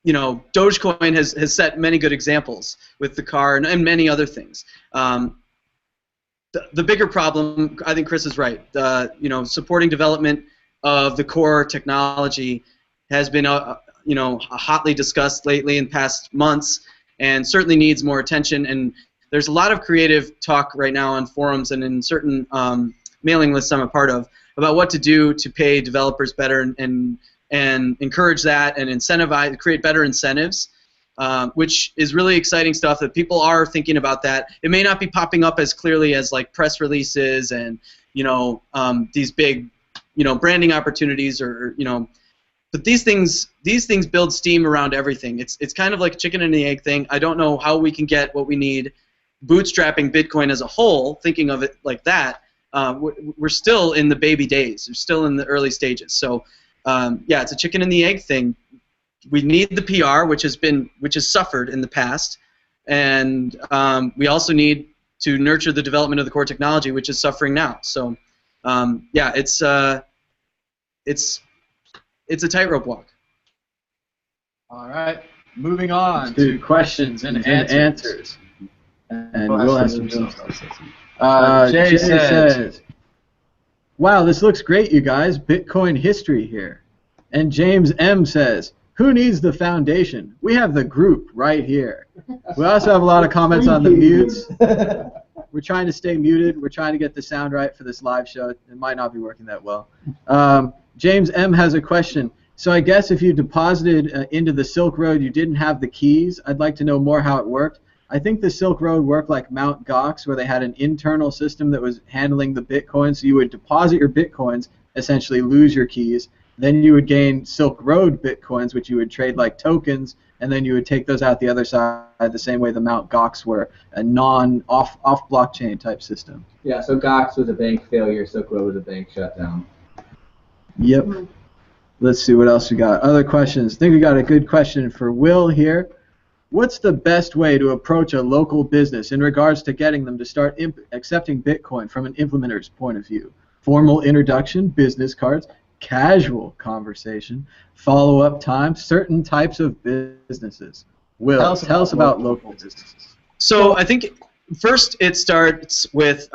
Dogecoin has set many good examples with the car and many other things. The bigger problem, I think Chris is right. Supporting development of the core technology has been hotly discussed lately in past months, and certainly needs more attention. And there's a lot of creative talk right now on forums and in certain mailing lists I'm a part of about what to do to pay developers better and encourage that and incentivize, create better incentives, which is really exciting stuff that people are thinking about that. It may not be popping up as clearly as like press releases and these big branding opportunities or but these things build steam around everything. It's kind of like a chicken and the egg thing. I don't know how we can get what we need bootstrapping Bitcoin as a whole, thinking of it like that. We're still in the baby days. We're still in the early stages. So yeah, it's a chicken and the egg thing. We need the PR, which has suffered in the past, and we also need to nurture the development of the core technology, which is suffering now. So yeah, it's a tightrope walk. All right, moving on to questions and answers. And we'll have some stuff. Jay says, wow, this looks great, you guys. Bitcoin history here. And James M. says, who needs the foundation? We have the group right here. We also have a lot of comments on the mutes. We're trying to stay muted. We're trying to get the sound right for this live show. It might not be working that well. James M. has a question. So I guess if you deposited into the Silk Road, you didn't have the keys. I'd like to know more how it worked. I think the Silk Road worked like Mt. Gox, where they had an internal system that was handling the Bitcoin. So you would deposit your Bitcoins, essentially lose your keys. Then you would gain Silk Road Bitcoins, which you would trade like tokens, and then you would take those out the other side the same way the Mt. Gox were, a off blockchain type system. Yeah, so Gox was a bank failure, Silk Road was a bank shutdown. Yep. Let's see what else we got. Other questions. I think we got a good question for Will here. What's the best way to approach a local business in regards to getting them to start accepting Bitcoin from an implementer's point of view? Formal introduction, business cards, casual conversation, follow-up time, certain types of businesses. Will, tell us about local businesses. So I think first it starts with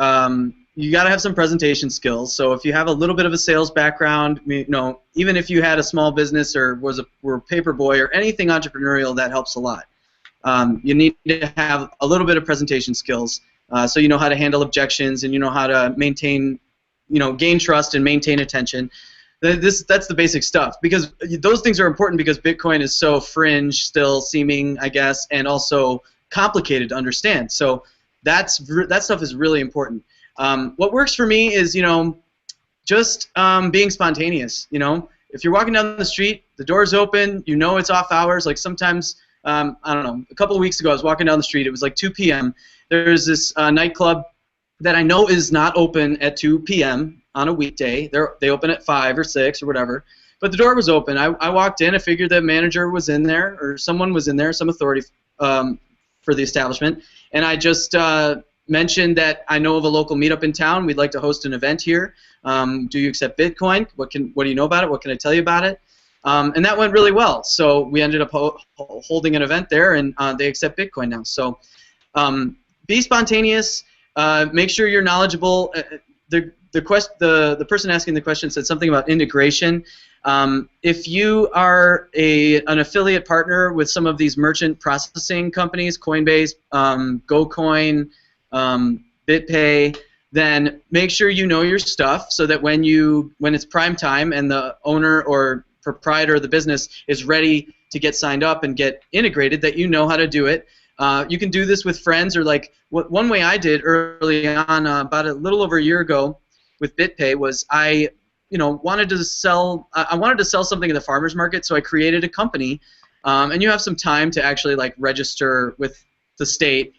you got to have some presentation skills. So if you have a little bit of a sales background, even if you had a small business or were a paper boy or anything entrepreneurial, that helps a lot. You need to have a little bit of presentation skills, so you know how to handle objections and you know how to maintain, gain trust and maintain attention. That's the basic stuff, because those things are important because Bitcoin is so fringe still seeming, I guess, and also complicated to understand. So that stuff is really important. What works for me is just being spontaneous. If you're walking down the street, the door's open, it's off hours. Like sometimes. I don't know, a couple of weeks ago I was walking down the street, it was like 2 p.m. There's this nightclub that I know is not open at 2 p.m. on a weekday. They open at 5 or 6 or whatever, but the door was open. I walked in, I figured the manager was in there or someone was in there, some authority for the establishment, and I just mention that I know of a local meetup in town. We'd like to host an event here. Do you accept Bitcoin? What do you know about it? What can I tell you about it? And that went really well. So we ended up holding an event there, and they accept Bitcoin now. So be spontaneous. Make sure you're knowledgeable. The person asking the question said something about integration. If you are an affiliate partner with some of these merchant processing companies, Coinbase, GoCoin, BitPay, then make sure you know your stuff so that when it's prime time and the owner or proprietor of the business is ready to get signed up and get integrated, that you know how to do it. You can do this with friends, or like one way I did early on, about a little over a year ago with BitPay, was I wanted to sell something in the farmers market, so I created a company, and you have some time to actually like register with the state.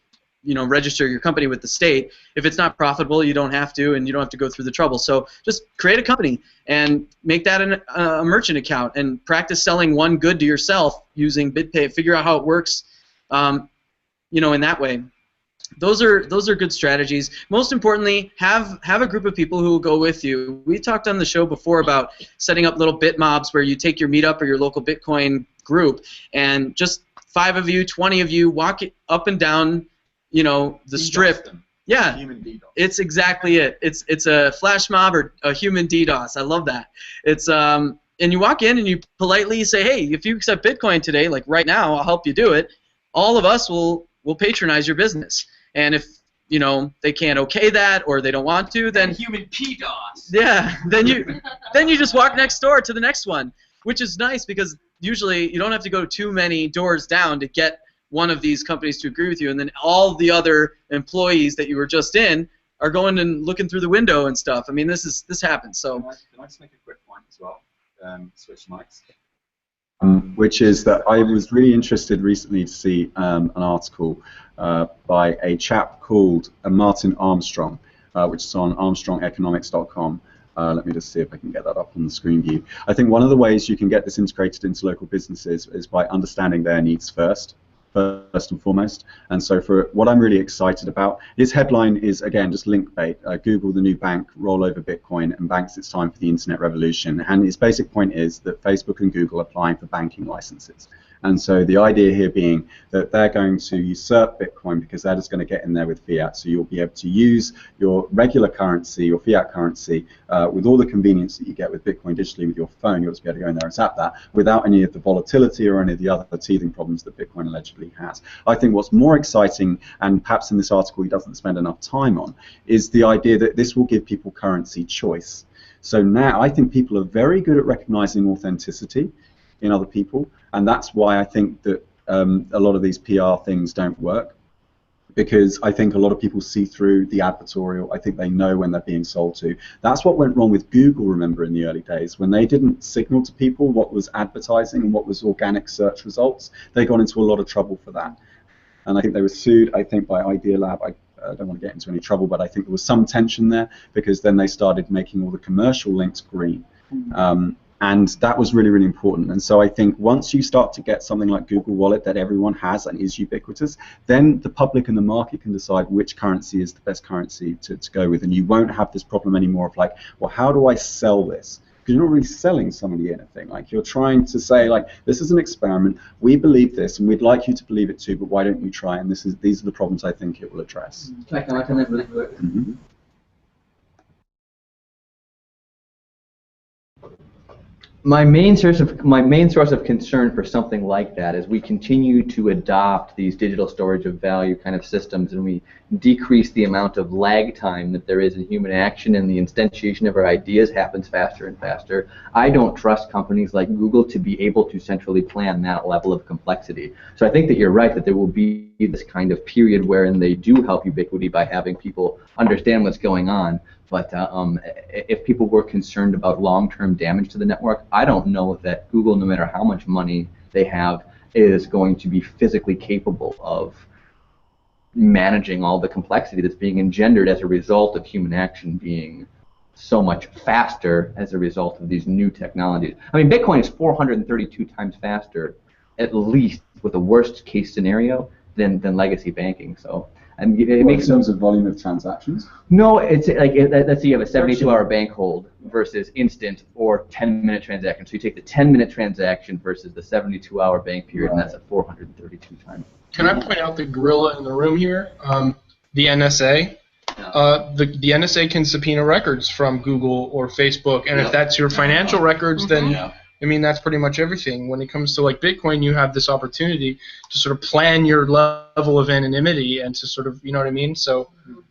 Register your company with the state. If it's not profitable, you don't have to, and you don't have to go through the trouble. So just create a company and make that a merchant account, and practice selling one good to yourself using BitPay. Figure out how it works, in that way. Those are good strategies. Most importantly, have a group of people who will go with you. We talked on the show before about setting up little bit mobs where you take your meetup or your local Bitcoin group, and just 5 of you, 20 of you walk up and down the strip. Yeah, human DDoS. It's exactly it. It's a flash mob or a human DDoS. I love that. It's and you walk in and you politely say, hey, if you accept Bitcoin today, like right now, I'll help you do it. All of us will patronize your business. And if they can't okay that, or they don't want to, then human PDOS. Yeah, then you just walk next door to the next one, which is nice because usually you don't have to go too many doors down to get one of these companies to agree with you, and then all the other employees that you were just in are going and looking through the window and stuff. I mean, this happens. So can I just make a quick point as well? Switch mics. Which is that I was really interested recently to see an article by a chap called Martin Armstrong, which is on armstrongeconomics.com. Let me just see if I can get that up on the screen view. I think one of the ways you can get this integrated into local businesses is by understanding their needs first and foremost. And so for what I'm really excited about, his headline is, again, just link bait. Google the new bank, roll over Bitcoin, and banks it's time for the internet revolution. And his basic point is that Facebook and Google are applying for banking licenses. And so the idea here being that they're going to usurp Bitcoin because that is going to get in there with fiat. So you'll be able to use your regular currency, your fiat currency, with all the convenience that you get with Bitcoin digitally with your phone. You'll just be able to go in there and tap that without any of the volatility or any of the other teething problems that Bitcoin allegedly has. I think what's more exciting, and perhaps in this article he doesn't spend enough time on, is the idea that this will give people currency choice. So now I think people are very good at recognizing authenticity in other people, and that's why I think that a lot of these PR things don't work, because I think a lot of people see through the advertorial. I think they know when they're being sold to. That's what went wrong with Google, remember, in the early days. When they didn't signal to people what was advertising and what was organic search results, they got into a lot of trouble for that. And I think they were sued, I think, by Idea Lab. I don't want to get into any trouble, but I think there was some tension there, because then they started making all the commercial links green. And that was really, really important. And so I think once you start to get something like Google Wallet that everyone has and is ubiquitous, then the public and the market can decide which currency is the best currency to go with. And you won't have this problem anymore of like, well, how do I sell this? Because you're not really selling somebody anything. Like, you're trying to say, like, this is an experiment. We believe this, and we'd like you to believe it too, but why don't you try? And these are the problems I think it will address. Can I comment on that really quick? Mm-hmm. My main source of concern for something like that is we continue to adopt these digital storage of value kind of systems, and we decrease the amount of lag time that there is in human action, and the instantiation of our ideas happens faster and faster. I don't trust companies like Google to be able to centrally plan that level of complexity. So I think that you're right, that there will be this kind of period wherein they do help ubiquity by having people understand what's going on. But if people were concerned about long-term damage to the network, I don't know that Google, no matter how much money they have, is going to be physically capable of managing all the complexity that's being engendered as a result of human action being so much faster as a result of these new technologies. I mean, Bitcoin is 432 times faster, at least with the worst case scenario, than legacy banking. So And it What, makes in terms of volume of transactions? No, it's like let's say you have a 72-hour bank hold versus instant or 10-minute transaction. So you take the 10-minute transaction versus the 72-hour bank period, and that's at 432 times. Can I point out the gorilla in the room here? The NSA. The NSA can subpoena records from Google or Facebook, and if that's your financial records, then I mean that's pretty much everything. When it comes to like Bitcoin, you have this opportunity to sort of plan your level of anonymity and to sort of, you know what I mean? So,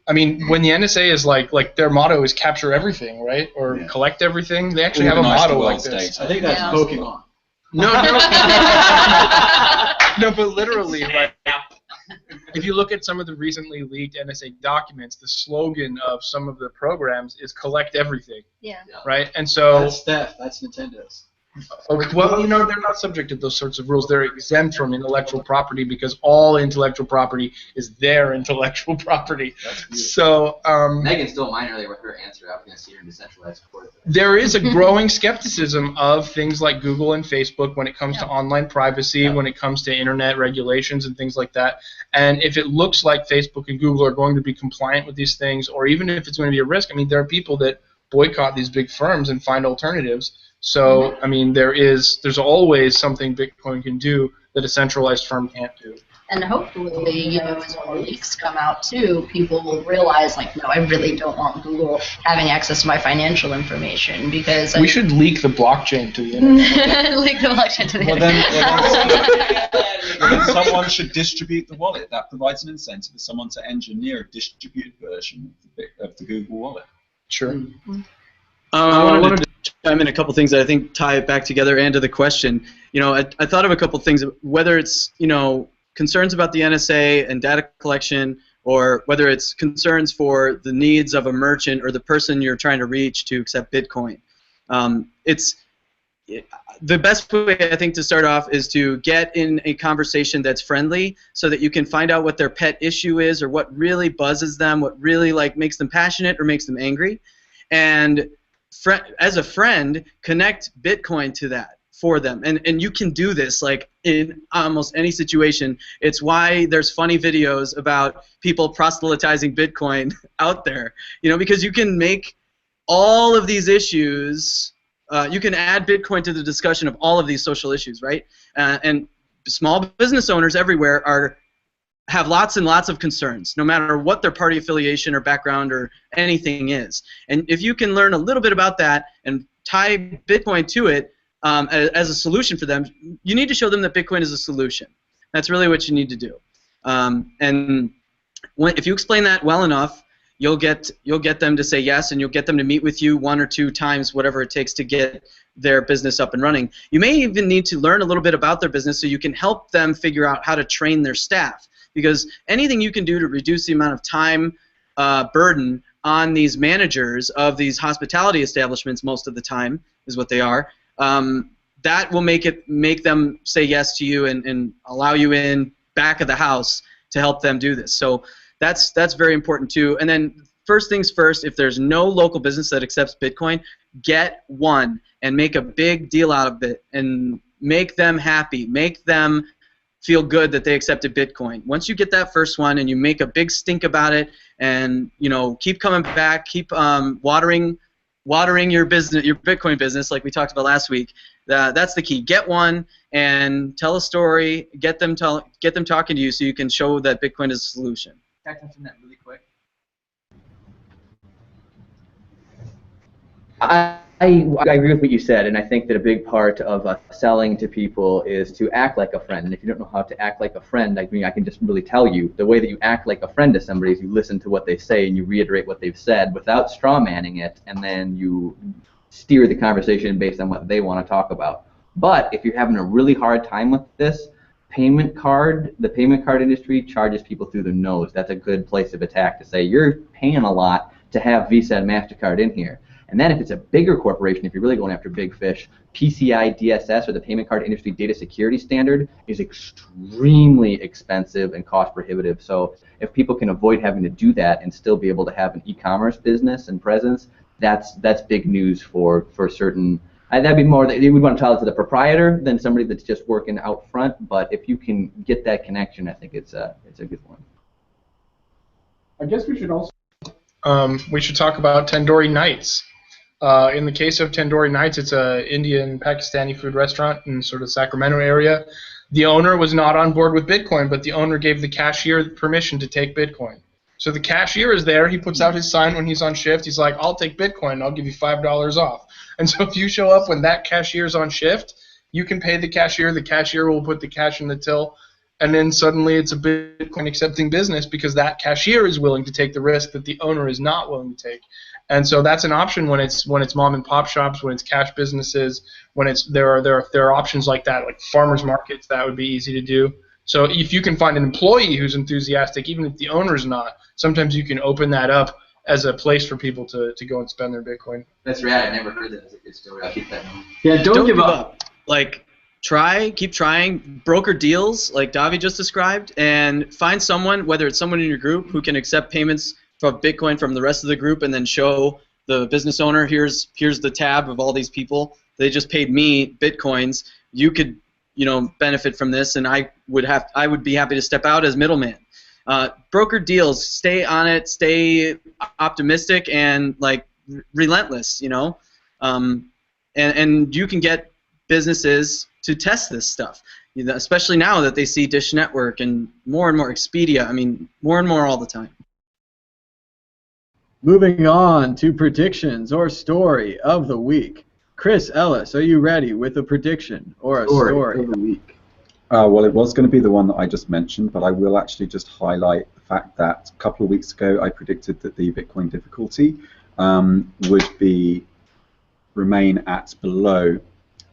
I mean, when the NSA is like their motto is capture everything, right, or collect everything, they actually have a motto like this. I think that's Pokemon. No, no, but literally, like, if you look at some of the recently leaked NSA documents, the slogan of some of the programs is "collect everything." Yeah. Right, and so That's Steph. That's Nintendo's. Well, you know, they're not subject to those sorts of rules. They're exempt from intellectual property because all intellectual property is their intellectual property. So Megan stole mine earlier with her answer. I was going to see her in decentralized court. There is a growing skepticism of things like Google and Facebook when it comes to online privacy, when it comes to internet regulations and things like that. And if it looks like Facebook and Google are going to be compliant with these things, or even if it's going to be a risk, I mean, there are people that boycott these big firms and find alternatives. So, I mean, there's always something Bitcoin can do that a centralized firm can't do. And hopefully, you know, as more leaks come out too, people will realize, like, no, I really don't want Google having access to my financial information because we should leak the blockchain to the internet. Leak the blockchain to the internet. Then someone should distribute the wallet. That provides an incentive for someone to engineer a distributed version of the Google wallet. Sure. I wanted to chime in a couple things that I think tie it back together and to the question. You know, I thought of a couple things, whether it's, you know, concerns about the NSA and data collection, or whether it's concerns for the needs of a merchant or the person you're trying to reach to accept Bitcoin. The best way, I think, to start off is to get in a conversation that's friendly so that you can find out what their pet issue is or what really buzzes them, what really like makes them passionate or makes them angry. And as a friend, connect Bitcoin to that for them. And you can do this like in almost any situation. It's why there's funny videos about people proselytizing Bitcoin out there. You know, because you can make all of these issues, you can add Bitcoin to the discussion of all of these social issues, right? And small business owners everywhere have lots and lots of concerns, no matter what their party affiliation or background or anything is. And if you can learn a little bit about that and tie Bitcoin to it as a solution for them, you need to show them that Bitcoin is a solution. That's really what you need to do. If you explain that well enough, you'll get them to say yes, and you'll get them to meet with you 1 or 2 times, whatever it takes to get their business up and running. You may even need to learn a little bit about their business so you can help them figure out how to train their staff. Because anything you can do to reduce the amount of time burden on these managers of these hospitality establishments, most of the time is what they are, that will make them say yes to you and allow you in back of the house to help them do this. So that's very important too. And then first things first, if there's no local business that accepts Bitcoin, get one and make a big deal out of it and make them happy, make them feel good that they accepted Bitcoin. Once you get that first one and you make a big stink about it, and you know, keep coming back, keep watering your business, your Bitcoin business, like we talked about last week. That's the key. Get one and tell a story. Get them talking to you so you can show that Bitcoin is a solution. Can I touch on that really quick? I agree with what you said, and I think that a big part of selling to people is to act like a friend. And if you don't know how to act like a friend, I mean, I can just really tell you, the way that you act like a friend to somebody is you listen to what they say and you reiterate what they've said without straw-manning it, and then you steer the conversation based on what they want to talk about. But if you're having a really hard time with this, the payment card industry charges people through the nose. That's a good place of attack to say, you're paying a lot to have Visa and MasterCard in here. And then if it's a bigger corporation, if you're really going after big fish, PCI DSS, or the Payment Card Industry Data Security Standard, is extremely expensive and cost prohibitive. So if people can avoid having to do that and still be able to have an e-commerce business and presence, that's big news for certain. That'd be more that you would want to tell it to the proprietor than somebody that's just working out front. But if you can get that connection, I think it's a good one. I guess we should also. We should talk about Tandoori Nights. In the case of Tandoori Nights, it's a Indian Pakistani food restaurant in sort of Sacramento area. The owner was not on board with Bitcoin, but the owner gave the cashier permission to take Bitcoin. So the cashier is there. He puts out his sign when he's on shift. He's like, "I'll take Bitcoin. I'll give you $5 off." And so if you show up when that cashier's on shift, you can pay the cashier. The cashier will put the cash in the till. And then suddenly it's a Bitcoin accepting business because that cashier is willing to take the risk that the owner is not willing to take. And so that's an option when it's mom and pop shops, when it's cash businesses, when it's there are options like that, like farmers markets. That would be easy to do. So if you can find an employee who's enthusiastic, even if the owner's not, sometimes you can open that up as a place for people to go and spend their Bitcoin. That's rad. I never heard that as a good story. I'll keep that in mind. Yeah, don't give up. Like, keep trying, broker deals like Davi just described, and find someone, whether it's someone in your group who can accept payments from Bitcoin from the rest of the group, and then show the business owner, here's the tab of all these people. They just paid me Bitcoins. You could, benefit from this, and I would be happy to step out as middleman. Broker deals, stay on it, stay optimistic, and like relentless. And you can get businesses to test this stuff, especially now that they see Dish Network and more Expedia. I mean, more and more all the time. Moving on to predictions or story of the week. Chris Ellis, are you ready with a prediction or a story of the week? Well, it was going to be the one that I just mentioned, but I will actually just highlight the fact that a couple of weeks ago I predicted that the Bitcoin difficulty would remain at below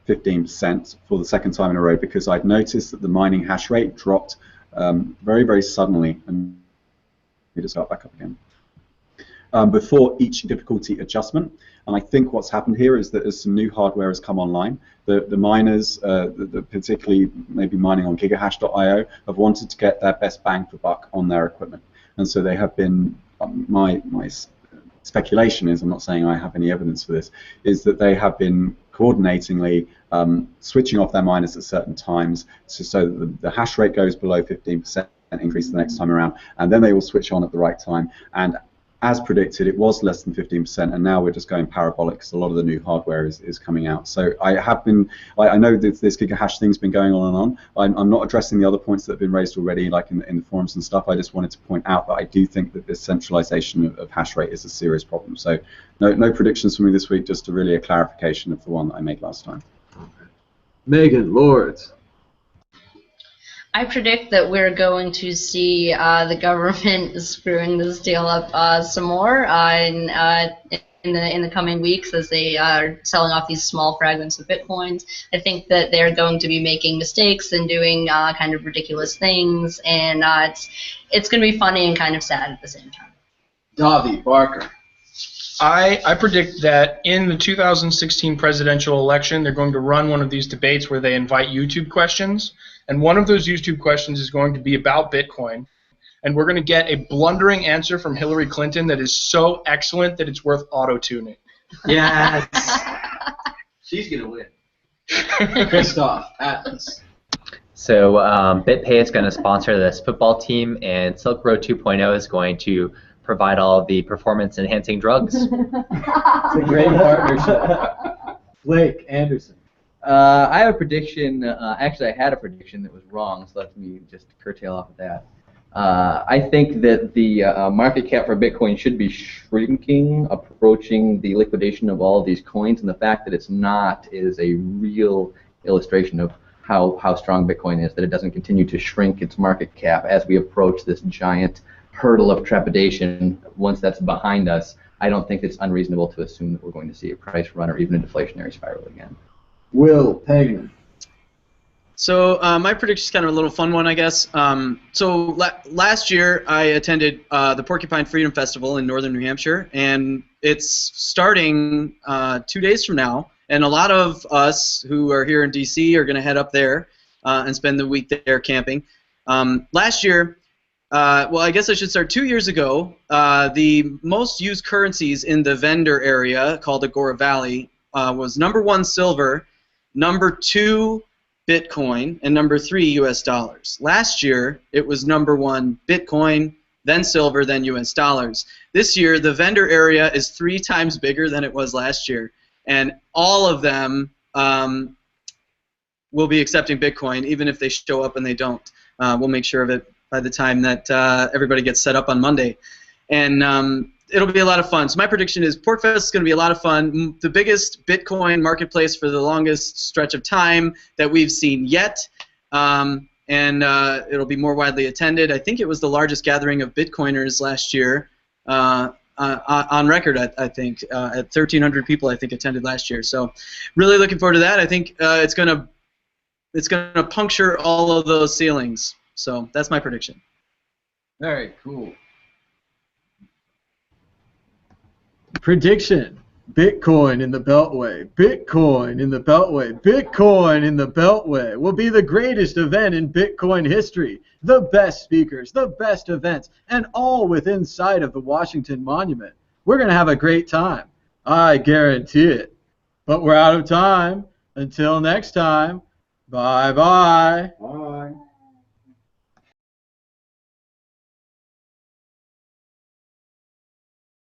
15% for the second time in a row, because I'd noticed that the mining hash rate dropped very, very suddenly, and we just got back up again before each difficulty adjustment. And I think what's happened here is that as some new hardware has come online, the miners, particularly maybe mining on gigahash.io, have wanted to get their best bang for buck on their equipment, and so they have been my speculation is, I'm not saying I have any evidence for this, is that they have been coordinatingly switching off their miners at certain times so that the hash rate goes below 15% increase the next time around, and then they will switch on at the right time. And as predicted, it was less than 15%, and now we're just going parabolic because a lot of the new hardware is coming out. So I know that this gigahash thing's been going on and on. I'm not addressing the other points that have been raised already, like in the forums and stuff. I just wanted to point out that I do think that this centralization of hash rate is a serious problem. So no predictions for me this week, just really a clarification of the one that I made last time. Megan Lords. I predict that we're going to see the government screwing this deal up some more in the coming weeks as they are selling off these small fragments of Bitcoins. I think that they're going to be making mistakes and doing kind of ridiculous things, and it's going to be funny and kind of sad at the same time. Davi Barker. I predict that in the 2016 presidential election, they're going to run one of these debates where they invite YouTube questions, and one of those YouTube questions is going to be about Bitcoin, and we're going to get a blundering answer from Hillary Clinton that is so excellent that it's worth auto-tuning. Yes. She's going to win. Christoph Atlas. So BitPay is going to sponsor this football team, and Silk Road 2.0 is going to provide all of the performance-enhancing drugs. It's a great partnership. Blake Anderson. I have a prediction. Actually, I had a prediction that was wrong, so let me just curtail off of that. I think that the market cap for Bitcoin should be shrinking, approaching the liquidation of all of these coins, and the fact that it's not is a real illustration of how strong Bitcoin is, that it doesn't continue to shrink its market cap as we approach this giant hurdle of trepidation. Once that's behind us, I don't think it's unreasonable to assume that we're going to see a price run or even a deflationary spiral again. Will Pagman. So my prediction is kind of a little fun one, I guess. So last year I attended the Porcupine Freedom Festival in northern New Hampshire, and it's starting 2 days from now. And a lot of us who are here in D.C. are going to head up there and spend the week there camping. Last year, well, I guess I should start 2 years ago, the most used currencies in the vendor area called Agora Valley was #1 silver, #2 Bitcoin, and #3 US dollars. Last year, it was #1 Bitcoin, then silver, then US dollars. This year, the vendor area is 3 times bigger than it was last year, and all of them will be accepting Bitcoin, even if they show up and they don't. We'll make sure of it by the time that everybody gets set up on Monday. And it'll be a lot of fun. So my prediction is PorcFest is going to be a lot of fun. The biggest Bitcoin marketplace for the longest stretch of time that we've seen yet. And it'll be more widely attended. I think it was the largest gathering of Bitcoiners last year on record, I think. At 1,300 people, I think, attended last year. So really looking forward to that. I think it's going to puncture all of those ceilings. So that's my prediction. Very cool. Prediction. Bitcoin in the Beltway. Bitcoin in the Beltway. Bitcoin in the Beltway will be the greatest event in Bitcoin history. The best speakers, the best events, and all within sight of the Washington Monument. We're going to have a great time. I guarantee it. But we're out of time. Until next time, bye-bye.